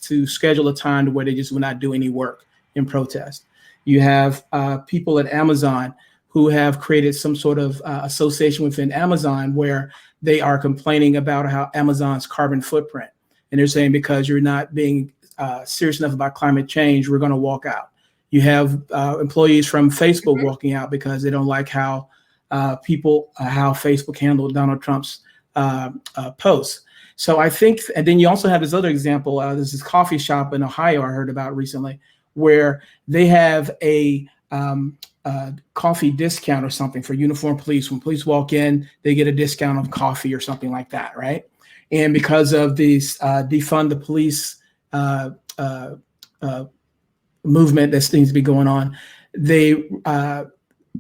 to schedule a time to where they just would not do any work in protest. You have people at Amazon who have created some sort of association within Amazon where they are complaining about how Amazon's carbon footprint. And they're saying, because you're not being serious enough about climate change, we're going to walk out. You have employees from Facebook walking out because they don't like how Facebook handled Donald Trump's posts. So I think, and then you also have this other example. There's this coffee shop in Ohio I heard about recently where they have a coffee discount or something for uniformed police. When police walk in, they get a discount on coffee or something like that, right? And because of these defund the police movement that seems to be going on, they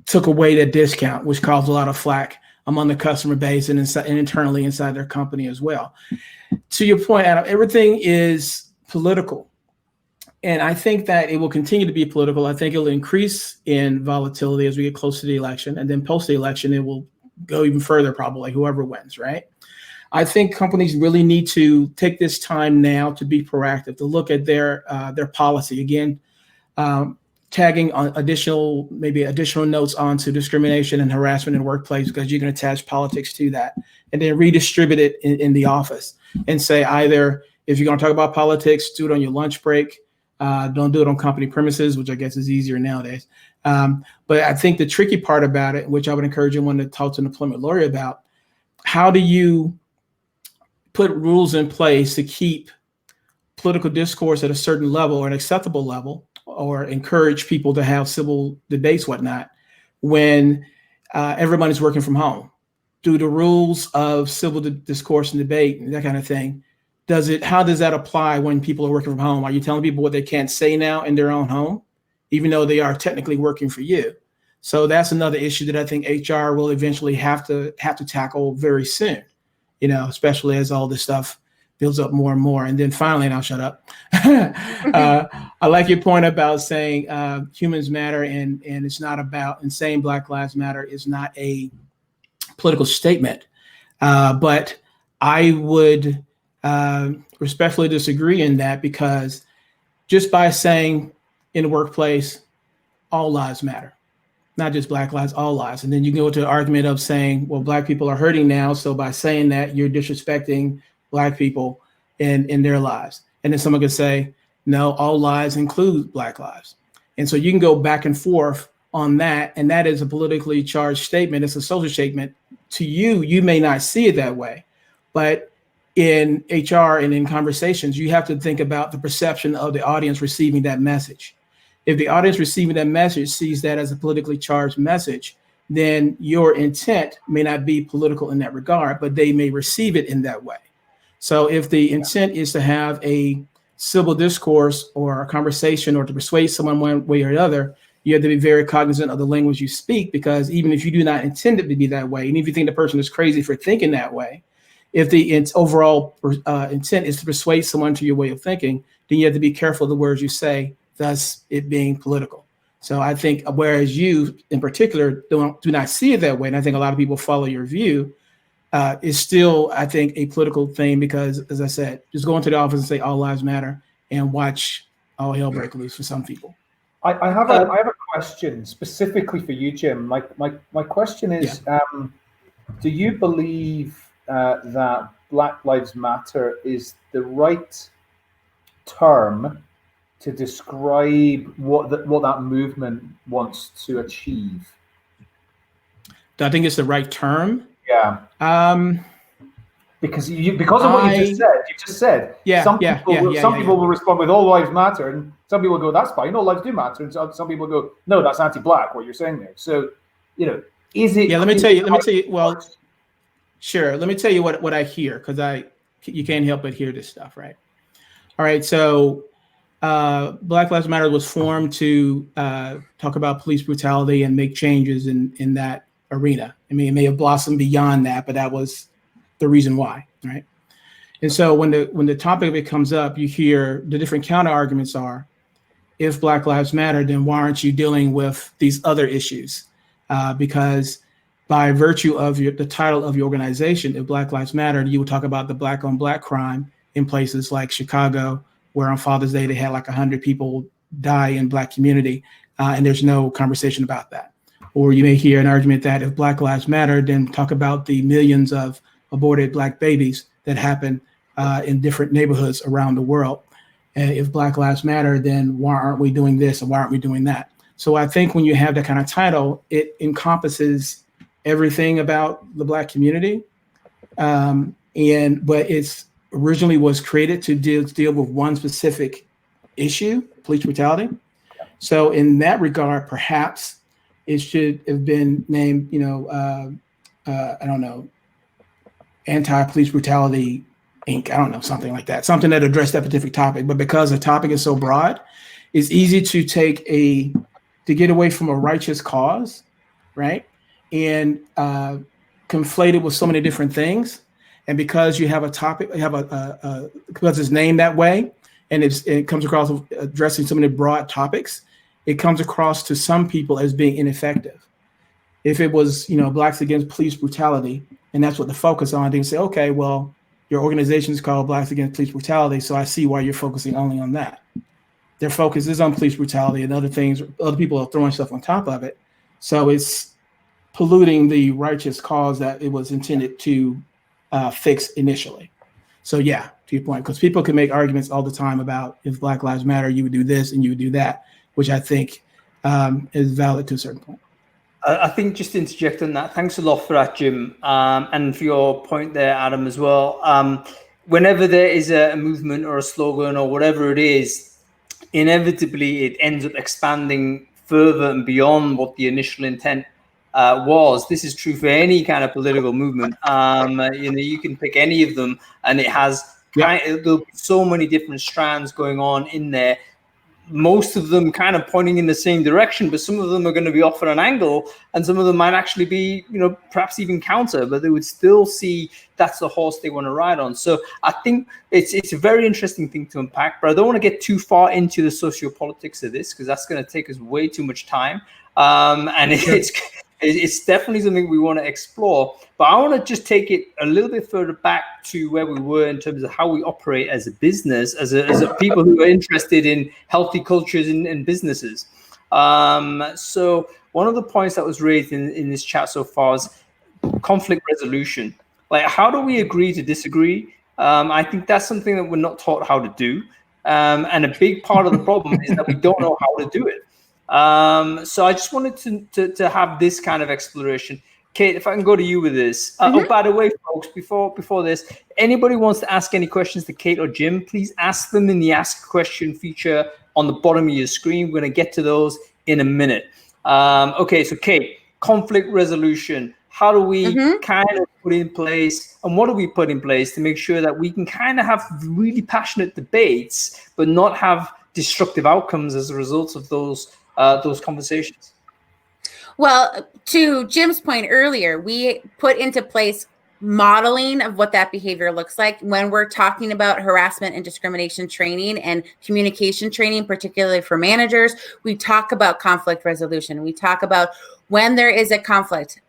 took away that discount, which caused a lot of flack among the customer base and internally inside their company as well. To your point, Adam, everything is political. And I think that it will continue to be political. I think it'll increase in volatility as we get close to the election. And then post the election, it will go even further, probably, whoever wins, right? I think companies really need to take this time now to be proactive, to look at their policy. Again, tagging on additional notes onto discrimination and harassment in the workplace, because you can attach politics to that, and then redistribute it in the office and say, either if you're going to talk about politics, do it on your lunch break. Don't do it on company premises, which I guess is easier nowadays. But I think the tricky part about it, which I would encourage anyone to talk to an employment lawyer about, how do you put rules in place to keep political discourse at a certain level or an acceptable level, or encourage people to have civil debates, whatnot, when everybody's working from home? Do the rules of civil discourse and debate and that kind of thing, how does that apply when people are working from home? Are you telling people what they can't say now in their own home, even though they are technically working for you? So that's another issue that I think HR will eventually have to tackle very soon, especially as all this stuff builds up more and more. And then finally, and I'll shut up. I like your point about saying humans matter, and it's not about, and saying Black Lives Matter is not a political statement. But I would respectfully disagree in that, because just by saying in the workplace, all lives matter, not just Black lives, all lives. And then you go to the argument of saying, well, Black people are hurting now, so by saying that, you're disrespecting Black people in their lives. And then someone could say, no, all lives include Black lives. And so you can go back and forth on that. And that is a politically charged statement. It's a social statement. To you, you may not see it that way. But in HR and in conversations, you have to think about the perception of the audience receiving that message. If the audience receiving that message sees that as a politically charged message, then your intent may not be political in that regard, but they may receive it in that way. So if the intent is to have a civil discourse or a conversation or to persuade someone one way or another, you have to be very cognizant of the language you speak, because even if you do not intend it to be that way, and if you think the person is crazy for thinking that way, if the overall intent is to persuade someone to your way of thinking, then you have to be careful of the words you say, thus it being political. So I think, whereas you in particular do not see it that way, and I think a lot of people follow your view, is still, I think, a political thing, because, as I said, just go into the office and say all lives matter and watch all hell break loose for some people. I have a question specifically for you, Jim. My question is, do you believe that Black Lives Matter is the right term to describe what that movement wants to achieve? Do I think it's the right term? Yeah. Because of what you just said. Some people will respond with all lives matter, and some people go, that's fine, all lives do matter, and some people go, no, that's anti-Black, what you're saying there. So, is it? Yeah, let me tell you. Well, sure. Let me tell you what I hear, because you can't help but hear this stuff, right? All right. So, Black Lives Matter was formed to talk about police brutality and make changes in that arena. I mean, it may have blossomed beyond that, but that was the reason why, right? And so when the topic of it comes up, you hear the different counter arguments are, if Black Lives Matter, then why aren't you dealing with these other issues? Because by virtue of the title of your organization, if Black Lives Matter, you would talk about the Black on Black crime in places like Chicago, where on Father's Day, they had like 100 people die in Black community, and there's no conversation about that. Or you may hear an argument that if Black Lives Matter, then talk about the millions of aborted Black babies that happen in different neighborhoods around the world. And if Black Lives Matter, then why aren't we doing this and why aren't we doing that? So I think when you have that kind of title, it encompasses everything about the Black community. But it's originally was created to deal with one specific issue, police brutality. So in that regard, perhaps it should have been named, I don't know, Anti-Police Brutality Inc. I don't know, something like that, something that addressed that specific topic. But because the topic is so broad, it's easy to to get away from a righteous cause, right? And conflate it with so many different things. And because you have a topic, you have because it's named that way, and it comes across addressing so many broad topics, it comes across to some people as being ineffective. If it was, Blacks Against Police Brutality, and that's what the focus on, they say, okay, well, your organization is called Blacks Against Police Brutality, so I see why you're focusing only on that. Their focus is on police brutality and other things. Other people are throwing stuff on top of it. So it's polluting the righteous cause that it was intended to fix initially. So yeah, to your point, because people can make arguments all the time about if Black Lives Matter, you would do this and you would do that, which I think is valid to a certain point. I think just to interject on that, thanks a lot for that, Jim, and for your point there, Adam, as well. Whenever there is a movement or a slogan or whatever it is, inevitably it ends up expanding further and beyond what the initial intent was. This is true for any kind of political movement. You can pick any of them, and it has there'll be so many different strands going on in there. most of them kind of pointing in the same direction, but some of them are going to be off at an angle, and some of them might actually be, perhaps even counter, but they would still see that's the horse they want to ride on. So I think it's a very interesting thing to unpack, but I don't want to get too far into the sociopolitics of this because that's going to take us way too much time. And it's definitely something we want to explore, but I want to just take it a little bit further back to where we were in terms of how we operate as a business, as a people who are interested in healthy cultures and businesses. So one of the points that was raised in this chat so far is conflict resolution. Like, how do we agree to disagree? I think that's something that we're not taught how to do. And a big part of the problem is that we don't know how to do it. So I just wanted to have this kind of exploration. Kate, if I can go to you with this. Oh, by the way, folks, before this, anybody wants to ask any questions to Kate or Jim, please ask them in the Ask a Question feature on the bottom of your screen. We're going to get to those in a minute. Okay, so Kate, conflict resolution. How do we kind of put in place, and what do we put in place to make sure that we can kind of have really passionate debates, but not have destructive outcomes as a result of those conversations? Well, to Jim's point earlier, we put into place modeling of what that behavior looks like when we're talking about harassment and discrimination training and communication training, particularly for managers. We talk about conflict resolution. We talk about when there is a conflict.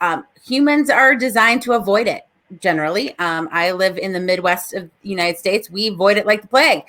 Humans are designed to avoid it. Generally, I live in the Midwest of the United States. We avoid it like the plague.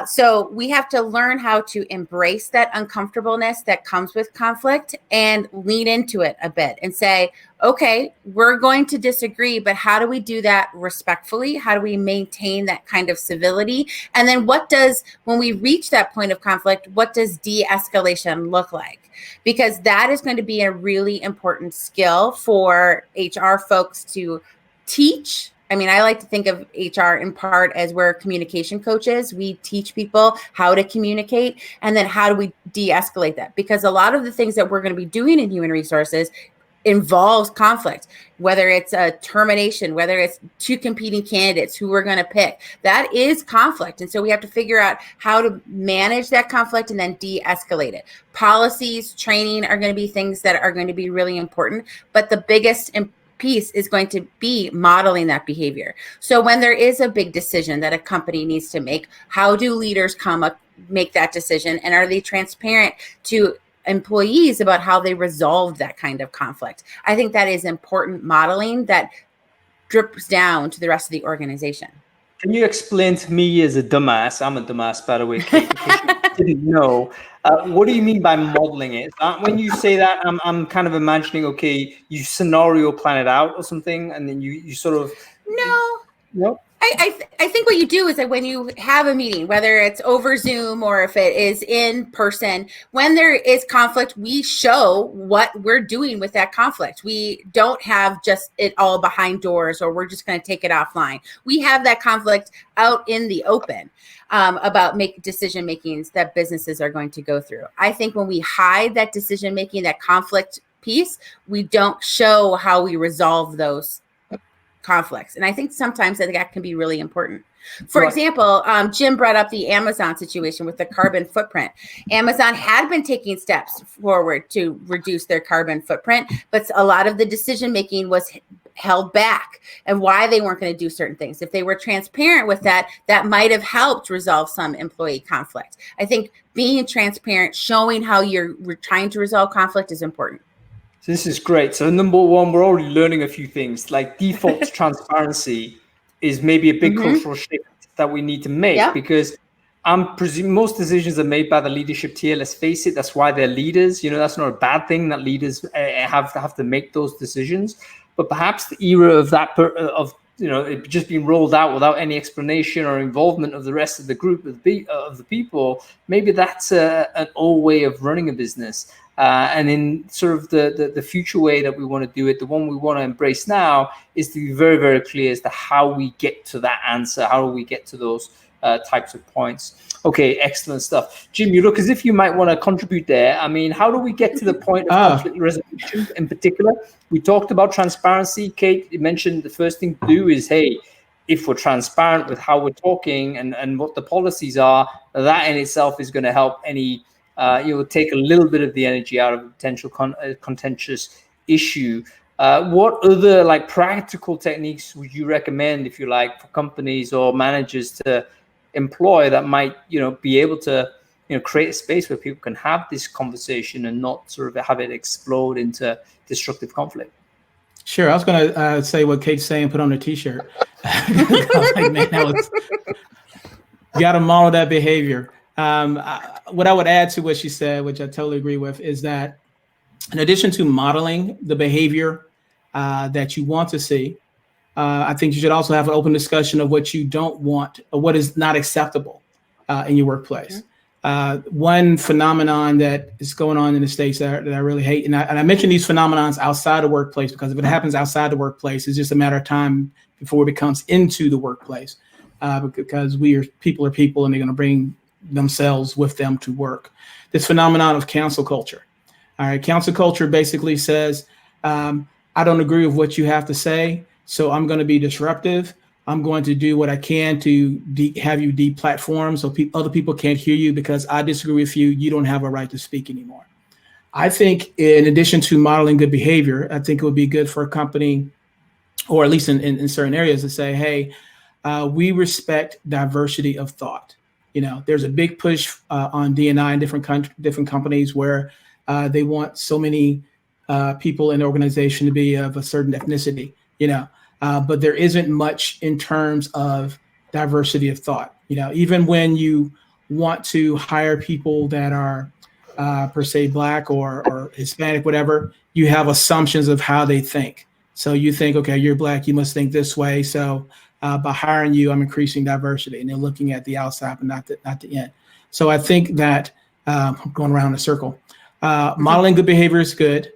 So we have to learn how to embrace that uncomfortableness that comes with conflict and lean into it a bit and say, okay, we're going to disagree, but how do we do that respectfully? How do we maintain that kind of civility? And then when we reach that point of conflict, what does de-escalation look like? Because that is going to be a really important skill for HR folks to teach. I mean, I like to think of HR in part as we're communication coaches. We teach people how to communicate, and then how do we de-escalate that? Because a lot of the things that we're going to be doing in human resources involves conflict, whether it's a termination, whether it's two competing candidates who we're going to pick. That is conflict. And so we have to figure out how to manage that conflict and then de-escalate it. Policies, training are going to be things that are going to be really important, but the biggest piece is going to be modeling that behavior. So when there is a big decision that a company needs to make, how do leaders come up, make that decision? And are they transparent to employees about how they resolve that kind of conflict? I think that is important modeling that drips down to the rest of the organization. Can you explain to me as a dumbass, I'm a dumbass, by the way, Kate, in case you didn't know, what do you mean by modeling it? When you say that, I'm kind of imagining, okay, you scenario plan it out or something, and then you sort of... No? I think what you do is that when you have a meeting, whether it's over Zoom or if it is in person, when there is conflict, we show what we're doing with that conflict. We don't have just it all behind doors, or we're just going to take it offline. We have that conflict out in the open about decision makings that businesses are going to go through. I think when we hide that decision making, that conflict piece, we don't show how we resolve those conflicts. And I think sometimes that can be really important. For example, Jim brought up the Amazon situation with the carbon footprint. Amazon had been taking steps forward to reduce their carbon footprint, but a lot of the decision-making was held back and why they weren't going to do certain things. If they were transparent with that, that might have helped resolve some employee conflict. I think being transparent, showing how you're trying to resolve conflict is important. So this is great. So number one, we're already learning a few things, like default transparency is maybe a big cultural shift that we need to make, because I'm presuming most decisions are made by the leadership tier. Let's face it, that's why they're leaders. That's not a bad thing that leaders have to make those decisions. But perhaps the era of that, it just being rolled out without any explanation or involvement of the rest of the group of the people, maybe that's an old way of running a business. And in sort of the future way that we want to do it, the one we want to embrace now is to be very, very clear as to how we get to that answer. How do we get to those types of points? Okay, excellent stuff. Jim, you look as if you might want to contribute there. I mean, how do we get to the point of conflict resolution in particular? We talked about transparency. Kate, you mentioned the first thing to do is, hey, if we're transparent with how we're talking and what the policies are, that in itself is going to help any, take a little bit of the energy out of a potential contentious issue. What other like practical techniques would you recommend, if you like, for companies or managers to employ that might, be able to, create a space where people can have this conversation and not sort of have it explode into destructive conflict? Sure. I was going to say what Kate's saying, put on a t-shirt. Like, man, you got to model that behavior. What I would add to what she said, which I totally agree with, is that in addition to modeling the behavior that you want to see, I think you should also have an open discussion of what you don't want or what is not acceptable in your workplace. Mm-hmm. One phenomenon that is going on in the States that I really hate, and I mention these phenomenons outside the workplace because if it happens outside the workplace, it's just a matter of time before it becomes into the workplace, because people are people and they're going to bring themselves with them to work. This phenomenon of cancel culture. All right, cancel culture basically says, I don't agree with what you have to say, so I'm going to be disruptive. I'm going to do what I can to have you deplatformed so other people can't hear you because I disagree with you. You don't have a right to speak anymore. I think in addition to modeling good behavior, I think it would be good for a company, or at least in certain areas, to say, hey, we respect diversity of thought. There's a big push on D&I in different companies where they want so many people in the organization to be of a certain ethnicity, but there isn't much in terms of diversity of thought. Even when you want to hire people that are per se Black or Hispanic, whatever, you have assumptions of how they think. So you think, okay, you're Black, you must think this way. So by hiring you, I'm increasing diversity, and they're looking at the outside, but not the end. So I think that I'm going around in a circle. Modeling good behavior is good.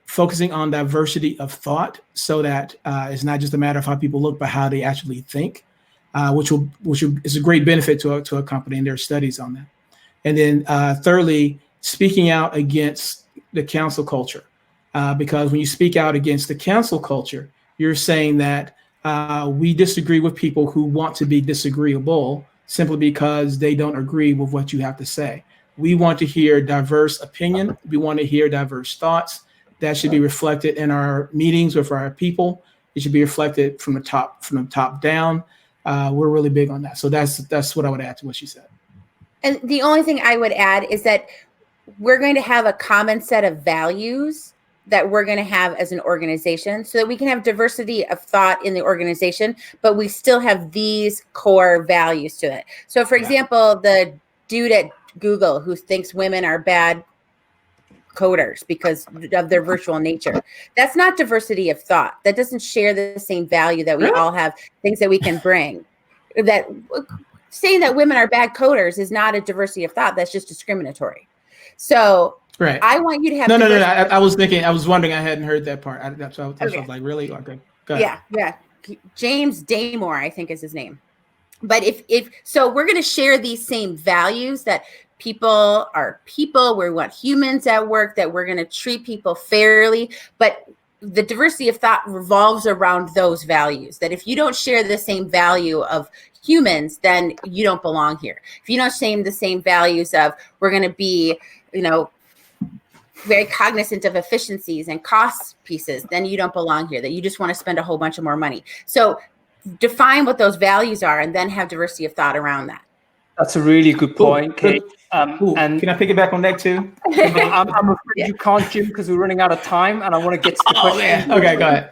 Focusing on diversity of thought so that it's not just a matter of how people look, but how they actually think, which is a great benefit to a company, and there are studies on that. And then thirdly, speaking out against the cancel culture, because when you speak out against the cancel culture, you're saying that we disagree with people who want to be disagreeable simply because they don't agree with what you have to say. We want to hear diverse opinion. We want to hear diverse thoughts. That should be reflected in our meetings with our people. It should be reflected from the top down. We're really big on that. So that's what I would add to what she said. And the only thing I would add is that we're going to have a common set of values that we're going to have as an organization so that we can have diversity of thought in the organization, but we still have these core values to it. So for example, the dude at Google who thinks women are bad coders because of their virtual nature. That's not diversity of thought. That doesn't share the same value that we all have, things that we can bring. That saying that women are bad coders is not a diversity of thought. That's just discriminatory. So right. I want you to have no. I was wondering. I hadn't heard that part. I was like, really? Okay. Go ahead. Yeah. James Damore, I think is his name. But if so, we're going to share these same values that people are people. We want humans at work, that we're going to treat people fairly. But the diversity of thought revolves around those values, that if you don't share the same value of humans, then you don't belong here. If you don't share the same values of we're going to be, very cognizant of efficiencies and cost pieces, then you don't belong here, that you just want to spend a whole bunch of more money. So define what those values are and then have diversity of thought around that. That's a really good point, Kate. And can I pick it back on that too? I'm afraid you can't, Jim, because we're running out of time and I want to get to the question. Man. Okay, go ahead.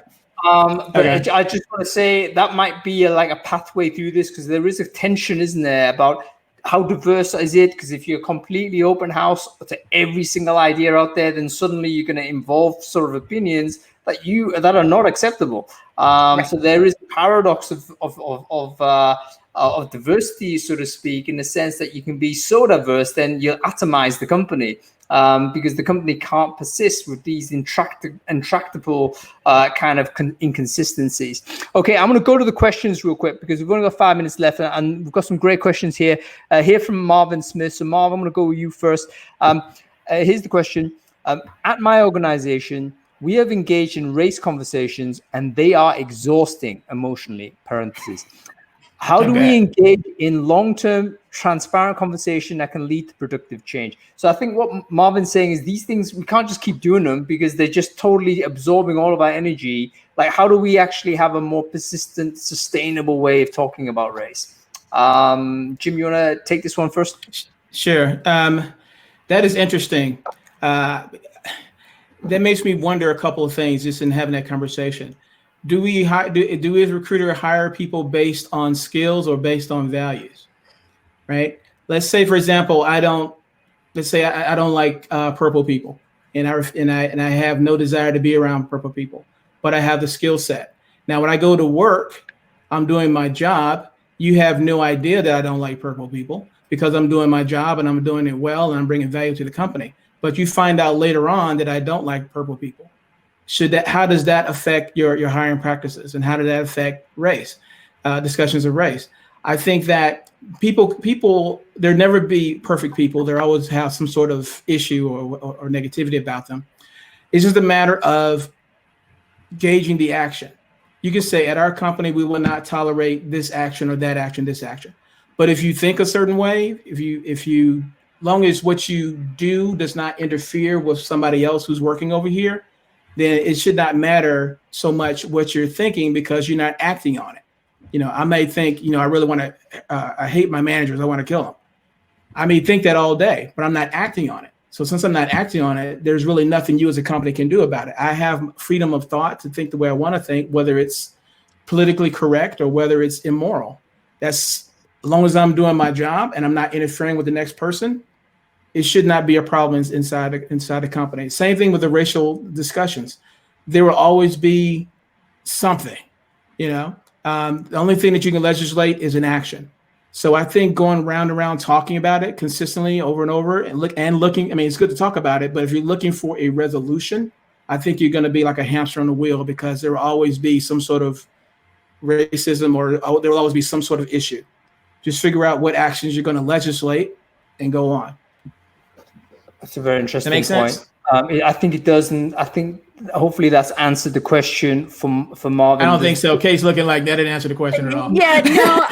But I just want to say that might be like a pathway through this, because there is a tension, isn't there, about how diverse is it? Because if you're completely open house to every single idea out there, then suddenly you're going to involve sort of opinions that are not acceptable. Right. So there is a paradox of diversity, so to speak, in the sense that you can be so diverse, then you'll atomize the company. Because the company can't persist with these intractable kind of inconsistencies. Okay, I'm going to go to the questions real quick because we've only got 5 minutes left, and we've got some great questions here. Here from Marvin Smith. So Marv, I'm going to go with you first. Here's the question. At my organization, We have engaged in race conversations and they are exhausting emotionally, parentheses. How do we engage in long-term transparent conversation that can lead to productive change? So I think what Marvin's saying is these things, we can't just keep doing them because they're just totally absorbing all of our energy. Like, how do we actually have a more persistent, sustainable way of talking about race? Jim, you want to take this one first? Sure. That is interesting. That makes me wonder a couple of things just in having that conversation. Do we as a recruiter hire people based on skills or based on values? Right. Let's say, for example, I don't like purple people, and I have no desire to be around purple people, but I have the skill set. Now, when I go to work, I'm doing my job. You have no idea that I don't like purple people because I'm doing my job and I'm doing it well and I'm bringing value to the company. But you find out later on that I don't like purple people. How does that affect your hiring practices, and how did that affect race, discussions of race? I think that people, there never be perfect people. There always have some sort of issue or negativity about them. It's just a matter of gauging the action. You can say at our company, we will not tolerate this action or that action, this action. But if you think a certain way, if you long as what you do does not interfere with somebody else who's working over here, then it should not matter so much what you're thinking because you're not acting on it. I may think, I really want to, I hate my managers. I want to kill them. I may think that all day, but I'm not acting on it. So since I'm not acting on it, there's really nothing you as a company can do about it. I have freedom of thought to think the way I want to think, whether it's politically correct or whether it's immoral. That's as long as I'm doing my job and I'm not interfering with the next person, it should not be a problem inside the company. Same thing with the racial discussions. There will always be something, The only thing that you can legislate is an action. So I think going round and round talking about it consistently over and over and looking, it's good to talk about it, but if you're looking for a resolution, I think you're going to be like a hamster on the wheel because there will always be some sort of racism or there will always be some sort of issue. Just figure out what actions you're going to legislate and go on. That's a very interesting point. Sense? I think it doesn't. I think hopefully that's answered the question for Marvin. I don't think so. Kate's looking like that didn't answer the question at all. Yeah, no,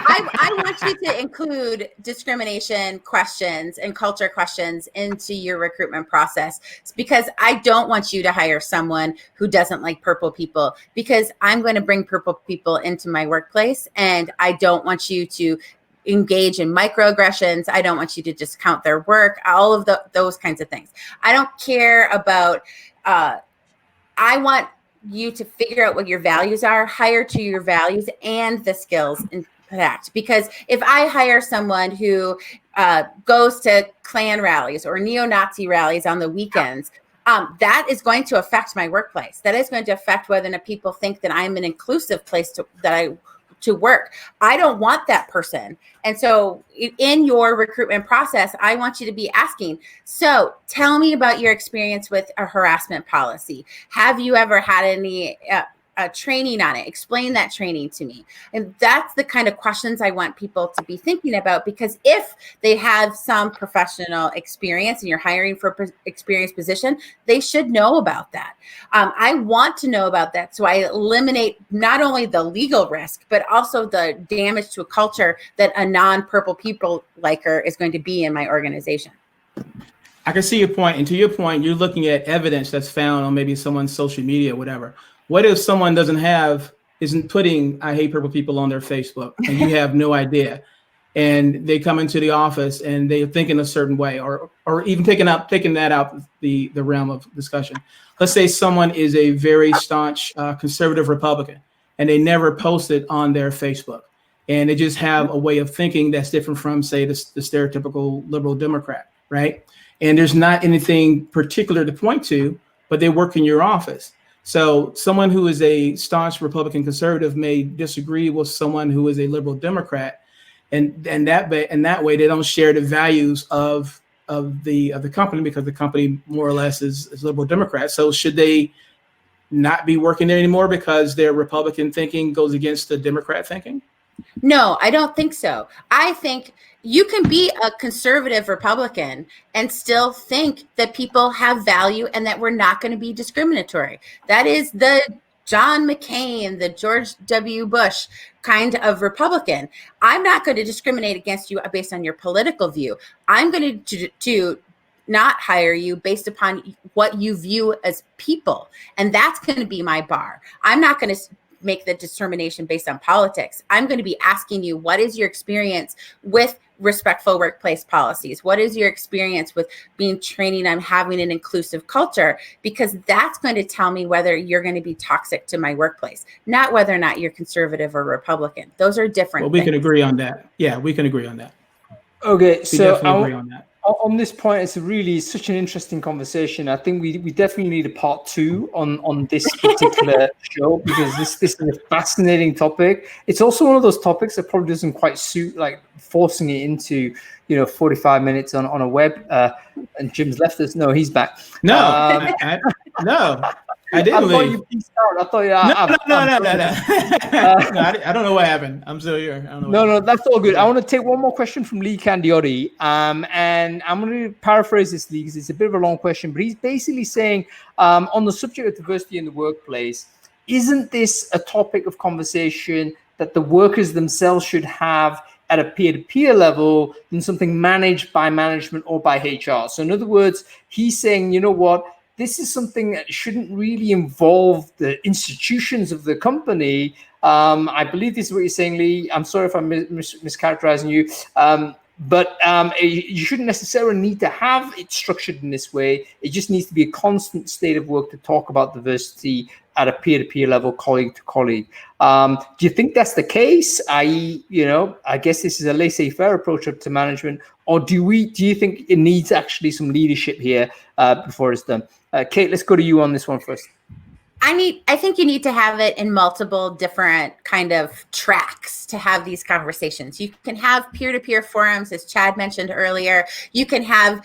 I want you to include discrimination questions and culture questions into your recruitment process because I don't want you to hire someone who doesn't like purple people because I'm going to bring purple people into my workplace and I don't want you to engage in microaggressions. I don't want you to discount their work, all of those kinds of things. I don't care about, I want you to figure out what your values are, hire to your values and the skills in fact. Because if I hire someone who goes to Klan rallies or neo-Nazi rallies on the weekends, that is going to affect my workplace. That is going to affect whether or not people think that I'm an inclusive place to work. I don't want that person. And so in your recruitment process, I want you to be asking, so tell me about your experience with a harassment policy. Have you ever had any training on it? Explain that training to me. And that's the kind of questions I want people to be thinking about, because if they have some professional experience and you're hiring for an experienced position, they should know about that. I want to know about that so I eliminate not only the legal risk, but also the damage to a culture that a non-purple people liker is going to be in my organization. I can see your point. And to your point, you're looking at evidence that's found on maybe someone's social media or whatever. What if someone isn't putting I hate purple people on their Facebook and you have no idea, and they come into the office and they're thinking a certain way, or even taking that out the realm of discussion. Let's say someone is a very staunch conservative Republican and they never post it on their Facebook, and they just have a way of thinking that's different from, say, the stereotypical liberal Democrat, right? And there's not anything particular to point to, but they work in your office. So someone who is a staunch Republican conservative may disagree with someone who is a liberal Democrat, and that way they don't share the values of the company, because the company more or less is liberal Democrat. So should they not be working there anymore because their Republican thinking goes against the Democrat thinking? No, I don't think so. I think you can be a conservative Republican and still think that people have value and that we're not going to be discriminatory. That is the John McCain, the George W. Bush kind of Republican. I'm not going to discriminate against you based on your political view. I'm going to not hire you based upon what you view as people. And that's going to be my bar. I'm not going to make the determination based on politics. I'm going to be asking you, what is your experience with respectful workplace policies? What is your experience with being training on having an inclusive culture? Because that's going to tell me whether you're going to be toxic to my workplace, not whether or not you're conservative or Republican. Those are different. Well, we can agree on that. Yeah, we can agree on that. Okay, we so definitely agree on that. On this point, it's really such an interesting conversation. I think we definitely need a part 2 on this particular show, because this is a fascinating topic. It's also one of those topics that probably doesn't quite suit like forcing it into 45 minutes on a web. And Jim's left us. No, he's back. No, no. I didn't leave. You peaced out. I thought no. No, I don't know what happened. I'm still here. I don't know. No, that's all good. I want to take one more question from Lee Candiotti. And I'm going to paraphrase this, Lee, because it's a bit of a long question. But he's basically saying, on the subject of diversity in the workplace, isn't this a topic of conversation that the workers themselves should have at a peer-to-peer level than something managed by management or by HR? So in other words, he's saying, you know what? This is something that shouldn't really involve the institutions of the company. I believe this is what you're saying, Lee. I'm sorry if I'm mischaracterizing you. But you shouldn't necessarily need to have it structured in this way. It just needs to be a constant state of work to talk about diversity at a peer-to-peer level, colleague to colleague. Do you think that's the case? I.e., I guess this is a laissez-faire approach up to management, or do you think it needs actually some leadership here before it's done? Kate, let's go to you on this one first. I think you need to have it in multiple different kind of tracks to have these conversations. You can have peer-to-peer forums, as Chad mentioned earlier. You can have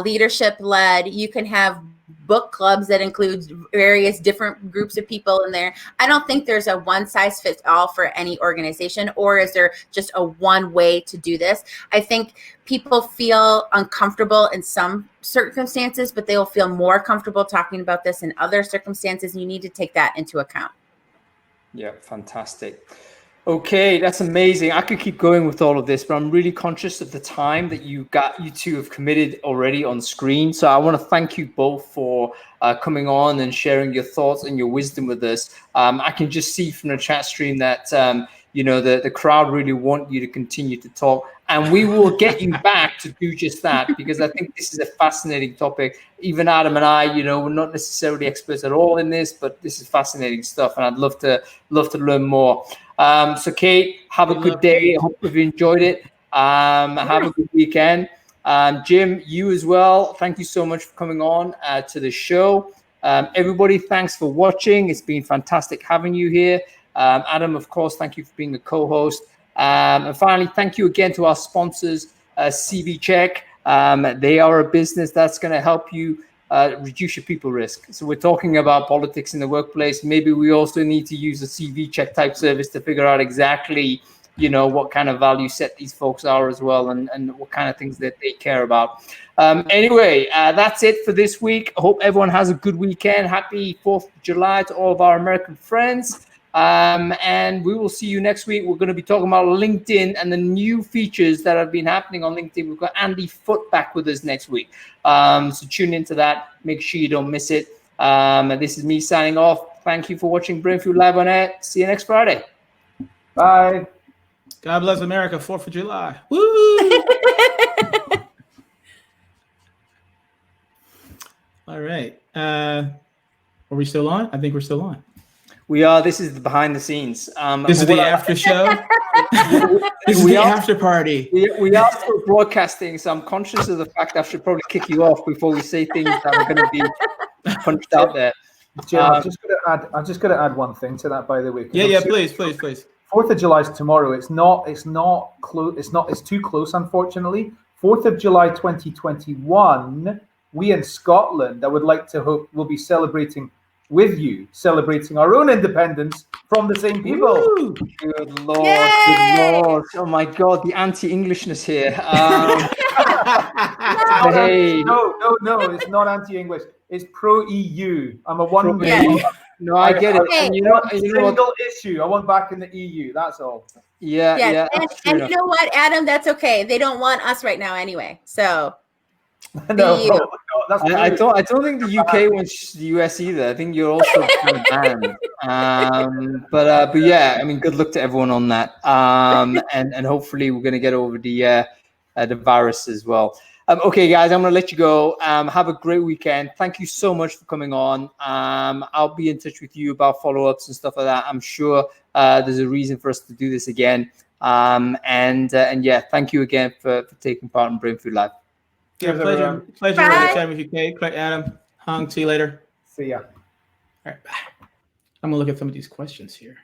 leadership-led. You can have book clubs that includes various different groups of people in there. I don't think there's a one-size-fits-all for any organization, or is there just a one way to do this? I think people feel uncomfortable in some circumstances, but they will feel more comfortable talking about this in other circumstances. And you need to take that into account. Yeah, fantastic. Okay, that's amazing. I could keep going with all of this, but I'm really conscious of the time that you two have committed already on screen. So I want to thank you both for coming on and sharing your thoughts and your wisdom with us. I can just see from the chat stream that the crowd really want you to continue to talk, and we will get you back to do just that, because I think this is a fascinating topic. Even Adam and I, we're not necessarily experts at all in this, but this is fascinating stuff, and I'd love to learn more. So Kate, have a good day. I hope you've enjoyed it. Have a good weekend. Jim, you as well. Thank you so much for coming on to the show. Everybody, thanks for watching. It's been fantastic having you here. Adam, of course, thank you for being a co-host. And finally, thank you again to our sponsors, CVCheck. They are a business that's going to help you reduce your people risk. So we're talking about politics in the workplace. Maybe we also need to use a CVCheck type service to figure out exactly, what kind of value set these folks are as well, and what kind of things that they care about. Anyway, that's it for this week. I hope everyone has a good weekend. Happy 4th of July to all of our American friends. And we will see you next week. We're going to be talking about LinkedIn and the new features that have been happening on LinkedIn. We've got Andy Foote back with us next week. So tune into that. Make sure you don't miss it. And this is me signing off. Thank you for watching Brainfood Live on Air. See you next Friday. Bye. God bless America, 4th of July. Woo! All right. Are we still on? I think we're still on. We are. This is the behind the scenes. This is the after show. This is the after party. We are still broadcasting, so I'm conscious of the fact I should probably kick you off before we say things that are going to be punched out there. Jim, I'm just going to add one thing to that, by the way. Yeah, please. 4th of July is tomorrow. It's too close, unfortunately. 4th of July 2021, we in Scotland, I would like to hope, will be celebrating with you, celebrating our own independence from the same people. Woo! Good Lord, Yay! good Lord. Oh my God, the anti-Englishness here. Hey, No, it's not anti-English. It's pro-EU. I'm a one. Yes. no, I get it. Okay. And you One know single what? issue. I want back in the EU. That's all. Yeah, Yes. yeah. And, That's true and enough. you know what, Adam? That's okay. They don't want us right now anyway. So No, EU. that's I rude. don't think the UK wants the US either. I think you're also kind of banned. But yeah, I mean, good luck to everyone on that. And hopefully we're going to get over the virus as well. Okay, guys, I'm going to let you go. Have a great weekend. Thank you so much for coming on. I'll be in touch with you about follow-ups and stuff like that. I'm sure there's a reason for us to do this again. And yeah, thank you again for taking part in Brainfood Live. Yeah, pleasure Bye. chatting with you, Kate. Adam, Hung, see you later. See ya. All right, bye. I'm gonna look at some of these questions here.